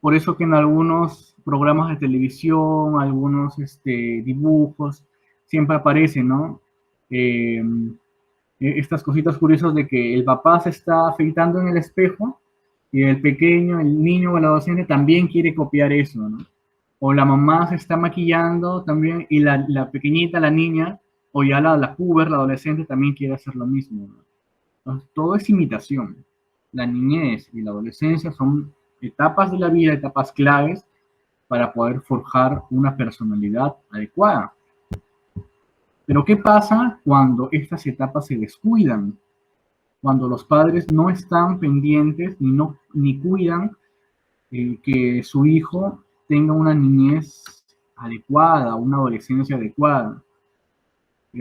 Por eso que en algunos programas de televisión, algunos dibujos, siempre aparecen, ¿no? Estas cositas curiosas de que el papá se está afeitando en el espejo y el pequeño, el niño o el adolescente también quiere copiar eso, ¿no? O la mamá se está maquillando también y la pequeñita, la niña, o ya la puber, la adolescente también quiere hacer lo mismo, ¿no? Entonces, todo es imitación. La niñez y la adolescencia son etapas de la vida, etapas claves para poder forjar una personalidad adecuada. Pero ¿qué pasa cuando estas etapas se descuidan? Cuando los padres no están pendientes ni cuidan que su hijo tenga una niñez adecuada, una adolescencia adecuada.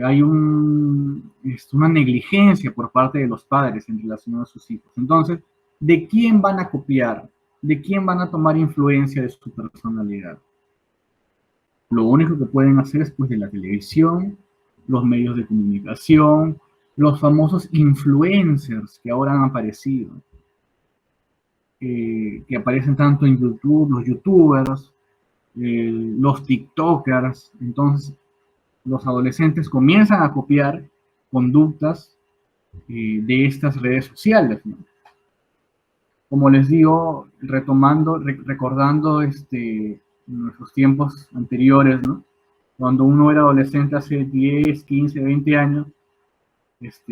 Hay una negligencia por parte de los padres en relación a sus hijos. Entonces, ¿de quién van a copiar? ¿De quién van a tomar influencia de su personalidad? Lo único que pueden hacer es pues de la televisión, los medios de comunicación, los famosos influencers que ahora han aparecido, que aparecen tanto en YouTube, los youtubers, los tiktokers. Entonces, los adolescentes comienzan a copiar conductas de estas redes sociales, ¿no? Como les digo, recordando nuestros tiempos anteriores, ¿no? Cuando uno era adolescente hace 10, 15, 20 años,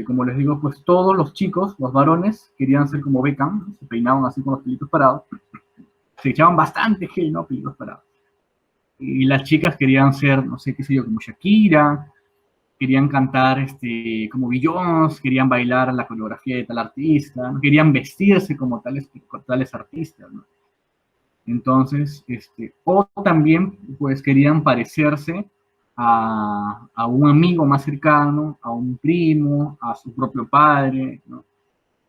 como les digo, pues todos los chicos, los varones, querían ser como Beckham, ¿no? Se peinaban así con los pelitos parados, se echaban bastante gel, ¿no? Pelitos parados. Y las chicas querían ser, no sé qué sé yo, como Shakira, querían cantar como Beyoncé, querían bailar la coreografía de tal artista, ¿no? Querían vestirse como tales artistas, ¿no? Entonces, o también pues querían parecerse a un amigo más cercano, a un primo, a su propio padre, ¿no?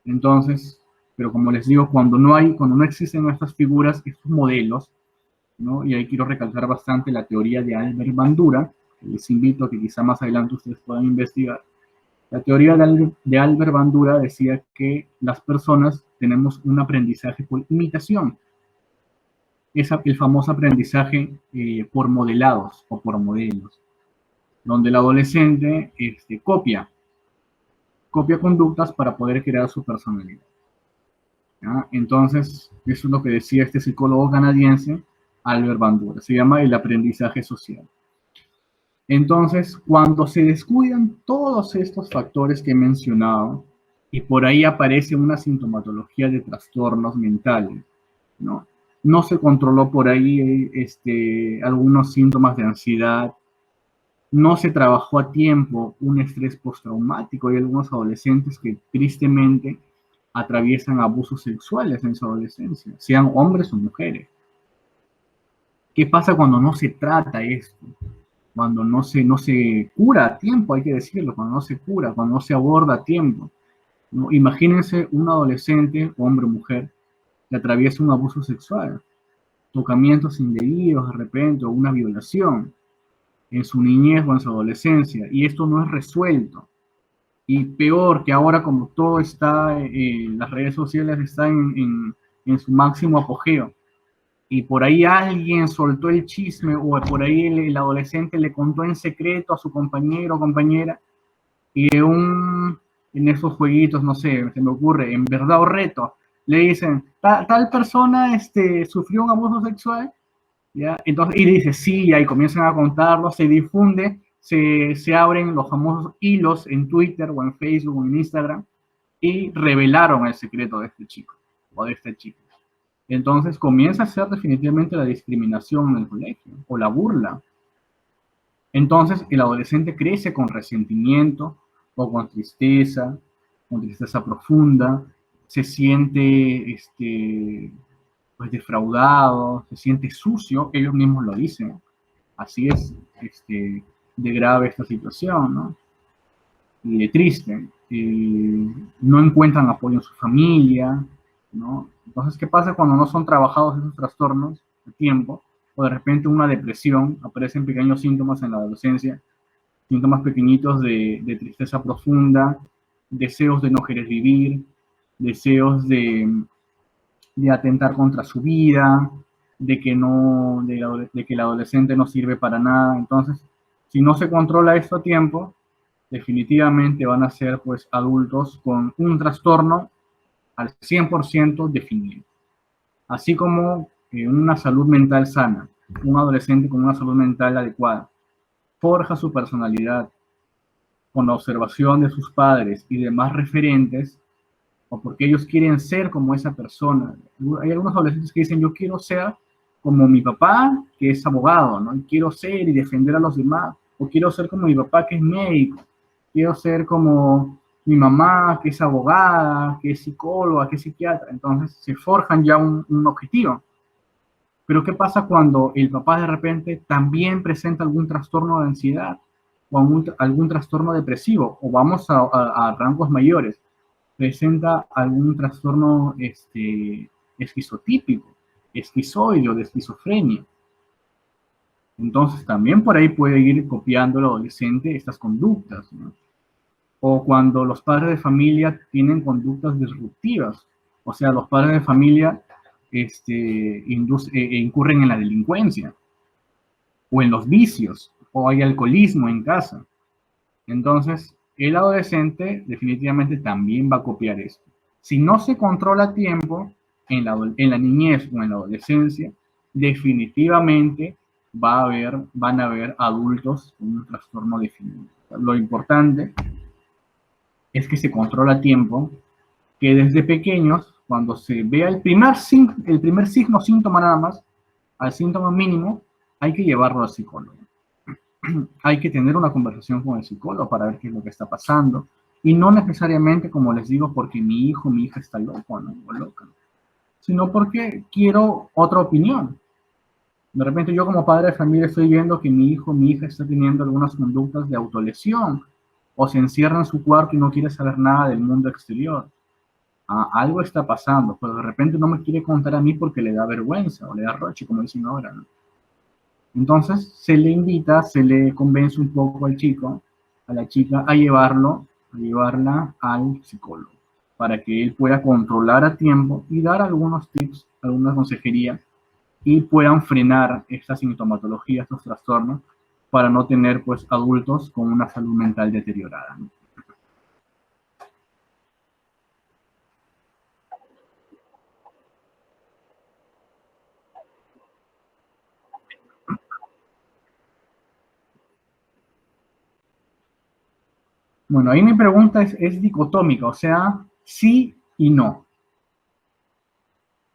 Entonces, pero como les digo, cuando no existen estas figuras, estos modelos, ¿no? Y ahí quiero recalcar bastante la teoría de Albert Bandura, que les invito a que quizá más adelante ustedes puedan investigar. La teoría de Albert Bandura decía que las personas tenemos un aprendizaje por imitación. Es el famoso aprendizaje por modelados o por modelos, donde el adolescente copia conductas para poder crear su personalidad, ¿ya? Entonces, eso es lo que decía este psicólogo canadiense, Albert Bandura. Se llama el aprendizaje social. Entonces, cuando se descuidan todos estos factores que he mencionado, y por ahí aparece una sintomatología de trastornos mentales, ¿no? No se controló por ahí algunos síntomas de ansiedad, no se trabajó a tiempo un estrés postraumático. Hay algunos adolescentes que tristemente atraviesan abusos sexuales en su adolescencia, sean hombres o mujeres. ¿Qué pasa cuando no se trata esto? Cuando no se cura a tiempo, hay que decirlo, cuando no se cura, cuando no se aborda a tiempo, ¿no? Imagínense un adolescente, hombre o mujer, que atraviesa un abuso sexual, tocamientos indebidos de repente, o una violación en su niñez o en su adolescencia, y esto no es resuelto. Y peor que ahora, como todo está, las redes sociales están en su máximo apogeo, y por ahí alguien soltó el chisme, o por ahí el adolescente le contó en secreto a su compañero o compañera, y en esos jueguitos, no sé, se me ocurre, en verdad o reto, le dicen, tal persona sufrió un abuso sexual, ¿ya? Entonces, y dice, sí, y ahí comienzan a contarlo, se difunde, se abren los famosos hilos en Twitter o en Facebook o en Instagram, y revelaron el secreto de este chico o de este chico. Entonces comienza a ser definitivamente la discriminación en el colegio o la burla. Entonces el adolescente crece con resentimiento o con tristeza profunda, se siente pues defraudado, se siente sucio, ellos mismos lo dicen. Así es de grave esta situación, ¿no? Y de triste. No encuentran apoyo en su familia, ¿no? Entonces, ¿qué pasa cuando no son trabajados esos trastornos a tiempo? O de repente una depresión, aparecen pequeños síntomas en la adolescencia, síntomas pequeñitos de tristeza profunda, deseos de no querer vivir, deseos de atentar contra su vida, de que, no, de que el adolescente no sirve para nada. Entonces, si no se controla esto a tiempo, definitivamente van a ser pues adultos con un trastorno al 100% definido. Así como una salud mental sana, un adolescente con una salud mental adecuada, forja su personalidad con la observación de sus padres y demás referentes, o porque ellos quieren ser como esa persona. Hay algunos adolescentes que dicen, yo quiero ser como mi papá, que es abogado, ¿no? Y quiero ser y defender a los demás, o quiero ser como mi papá, que es médico, quiero ser como mi mamá, que es abogada, que es psicóloga, que es psiquiatra. Entonces se forjan ya un objetivo. Pero ¿qué pasa cuando el papá de repente también presenta algún trastorno de ansiedad o algún trastorno depresivo? O vamos a rangos mayores, presenta algún trastorno esquizotípico, esquizoide o de esquizofrenia. Entonces también por ahí puede ir copiando el adolescente estas conductas, ¿no? O cuando los padres de familia tienen conductas disruptivas, o sea, los padres de familia incurren en la delincuencia o en los vicios, o hay alcoholismo en casa. Entonces, el adolescente definitivamente también va a copiar esto. Si no se controla a tiempo en la niñez o en la adolescencia, definitivamente van a haber adultos con un trastorno definido. Lo importante es que se controla a tiempo, que desde pequeños, cuando se vea el primer signo, síntoma nada más, al síntoma mínimo, hay que llevarlo al psicólogo. Hay que tener una conversación con el psicólogo para ver qué es lo que está pasando. Y no necesariamente, como les digo, porque mi hijo, mi hija está loco, ¿no? O loca, sino porque quiero otra opinión. De repente yo como padre de familia estoy viendo que mi hijo, mi hija está teniendo algunas conductas de autolesión o se encierra en su cuarto y no quiere saber nada del mundo exterior. Algo está pasando, pero de repente no me quiere contar a mí porque le da vergüenza o le da roche, como dicen ahora, ¿no? Entonces se le invita, se le convence un poco al chico, a la chica, a llevarla al psicólogo, para que él pueda controlar a tiempo y dar algunos tips, alguna consejería y puedan frenar esta sintomatología, estos trastornos, para no tener pues adultos con una salud mental deteriorada, ¿no? Bueno, ahí mi pregunta es dicotómica, o sea, sí y no.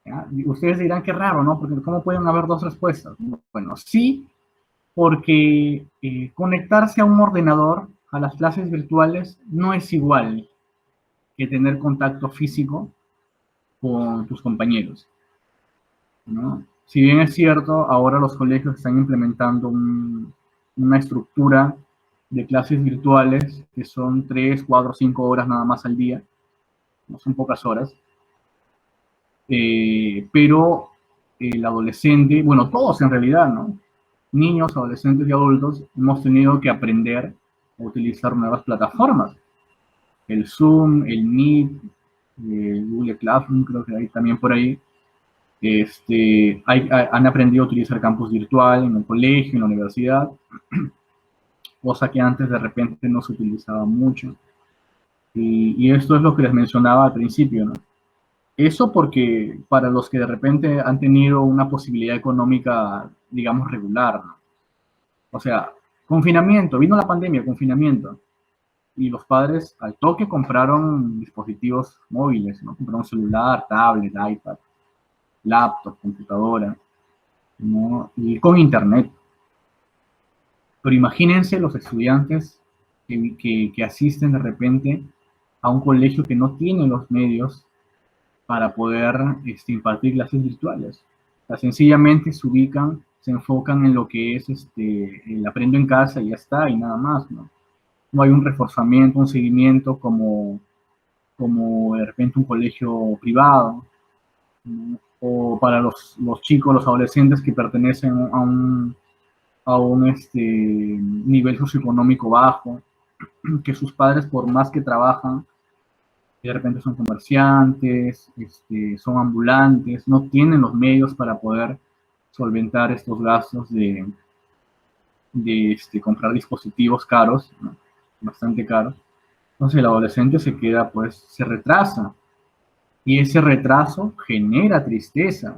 ¿Ya? Y ustedes dirán qué raro, ¿no? Porque ¿cómo pueden haber dos respuestas? Bueno, sí, porque conectarse a un ordenador, a las clases virtuales, no es igual que tener contacto físico con tus compañeros, ¿no? Si bien es cierto, ahora los colegios están implementando una estructura de clases virtuales que son 3, 4, 5 horas nada más al día, no son pocas horas, pero el adolescente, bueno, todos en realidad, ¿no? Niños, adolescentes y adultos hemos tenido que aprender a utilizar nuevas plataformas. El Zoom, el Meet, el Google Classroom, creo que hay también por ahí. Han aprendido a utilizar campus virtual en el colegio, en la universidad, cosa que antes de repente no se utilizaba mucho. Y esto es lo que les mencionaba al principio, ¿no? Eso porque para los que de repente han tenido una posibilidad económica, digamos, regular, ¿no? O sea, confinamiento, vino la pandemia, confinamiento, y los padres al toque compraron dispositivos móviles, ¿no? Compraron celular, tablet, iPad, laptop, computadora, ¿no? Y con internet. Pero imagínense los estudiantes que asisten de repente a un colegio que no tiene los medios para poder impartir clases virtuales. O sea, sencillamente se ubican, se enfocan en lo que es el aprendo en casa y ya está, y nada más, ¿no? No hay un reforzamiento, un seguimiento como de repente un colegio privado. ¿no? O para los chicos, los adolescentes que pertenecen a un nivel socioeconómico bajo, que sus padres, por más que trabajan, de repente son comerciantes, son ambulantes, no tienen los medios para poder solventar estos gastos de comprar dispositivos caros, ¿no? Bastante caros. Entonces el adolescente se queda, pues, se retrasa. Y ese retraso genera tristeza,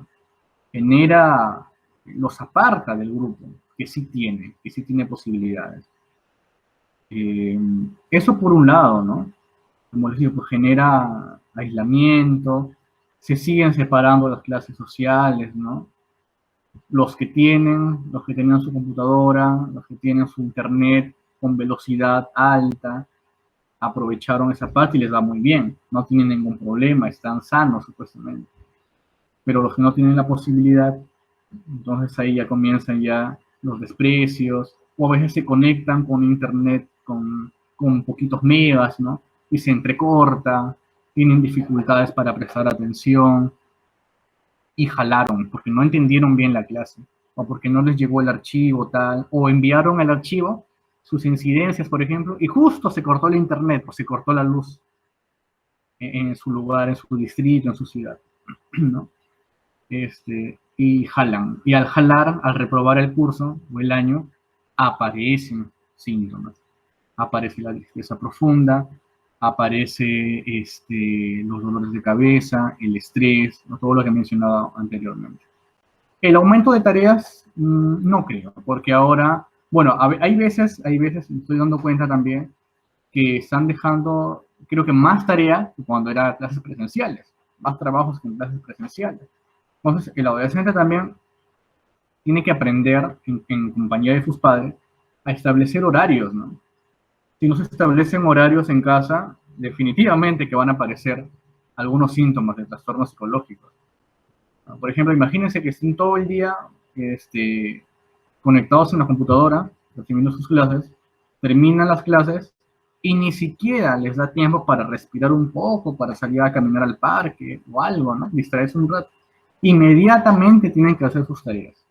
los aparta del grupo, que sí tiene posibilidades. Eh, Eso por un lado, ¿no? Como les digo, pues genera aislamiento, se siguen separando las clases sociales, ¿no? Los que tenían su computadora, los que tienen su internet con velocidad alta, aprovecharon esa parte y les va muy bien, no tienen ningún problema, están sanos supuestamente. Pero los que no tienen la posibilidad, entonces ahí ya comienzan ya los desprecios, o a veces se conectan con internet con poquitos megas, ¿no? Y se entrecorta, tienen dificultades para prestar atención y jalaron porque no entendieron bien la clase, o porque no les llegó el archivo tal, o enviaron el archivo, sus incidencias, por ejemplo, y justo se cortó el internet o se cortó la luz en su lugar, en su distrito, en su ciudad, ¿no? Y jalan. Y al jalar, al reprobar el curso o el año, aparecen síntomas. Aparece la tristeza profunda, aparece los dolores de cabeza, el estrés, ¿no? Todo lo que he mencionado anteriormente. El aumento de tareas, no creo, porque ahora, bueno, hay veces, me estoy dando cuenta también, que están dejando, creo que más tarea que cuando era clases presenciales, más trabajos que en clases presenciales. Entonces, el adolescente también tiene que aprender, en compañía de sus padres, a establecer horarios, ¿no? Si no se establecen horarios en casa, definitivamente que van a aparecer algunos síntomas de trastornos psicológicos, ¿no? Por ejemplo, imagínense que estén todo el día conectados en la computadora, recibiendo sus clases, terminan las clases y ni siquiera les da tiempo para respirar un poco, para salir a caminar al parque o algo, ¿no? Distraerse un rato. Inmediatamente tienen que hacer sus tareas.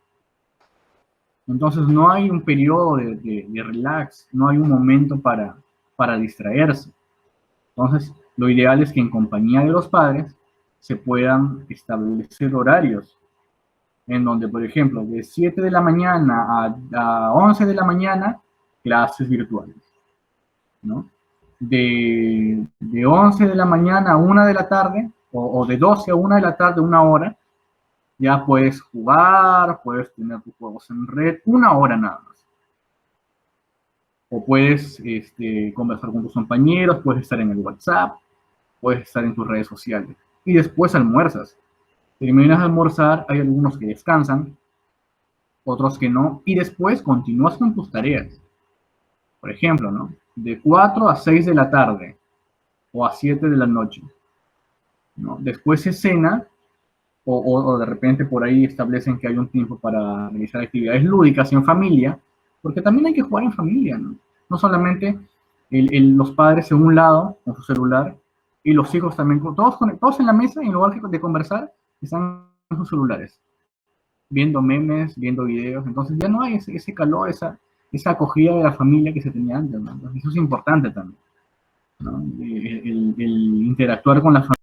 Entonces no hay un periodo de relax, no hay un momento para distraerse. Entonces, lo ideal es que en compañía de los padres se puedan establecer horarios en donde, por ejemplo, de 7 de la mañana a 11 de la mañana, clases virtuales, ¿no? De 11 de la mañana a 1 de la tarde, o de 12 a 1 de la tarde, 1 hora, ya puedes jugar, puedes tener tus juegos en red, 1 hora nada más. O puedes conversar con tus compañeros, puedes estar en el WhatsApp, puedes estar en tus redes sociales. Y después almuerzas. Terminas de almorzar, hay algunos que descansan, otros que no, y después continúas con tus tareas. Por ejemplo, ¿no? De 4 a 6 de la tarde o a 7 de la noche, ¿no? Después se cena o de repente por ahí establecen que hay un tiempo para realizar actividades lúdicas en familia, porque también hay que jugar en familia, ¿no? No solamente los padres en un lado con su celular y los hijos también, todos en la mesa, en lugar de conversar, están en sus celulares, viendo memes, viendo videos. Entonces ya no hay ese calor, esa acogida de la familia que se tenía antes, ¿no? Entonces eso es importante también, ¿no? El interactuar con la familia.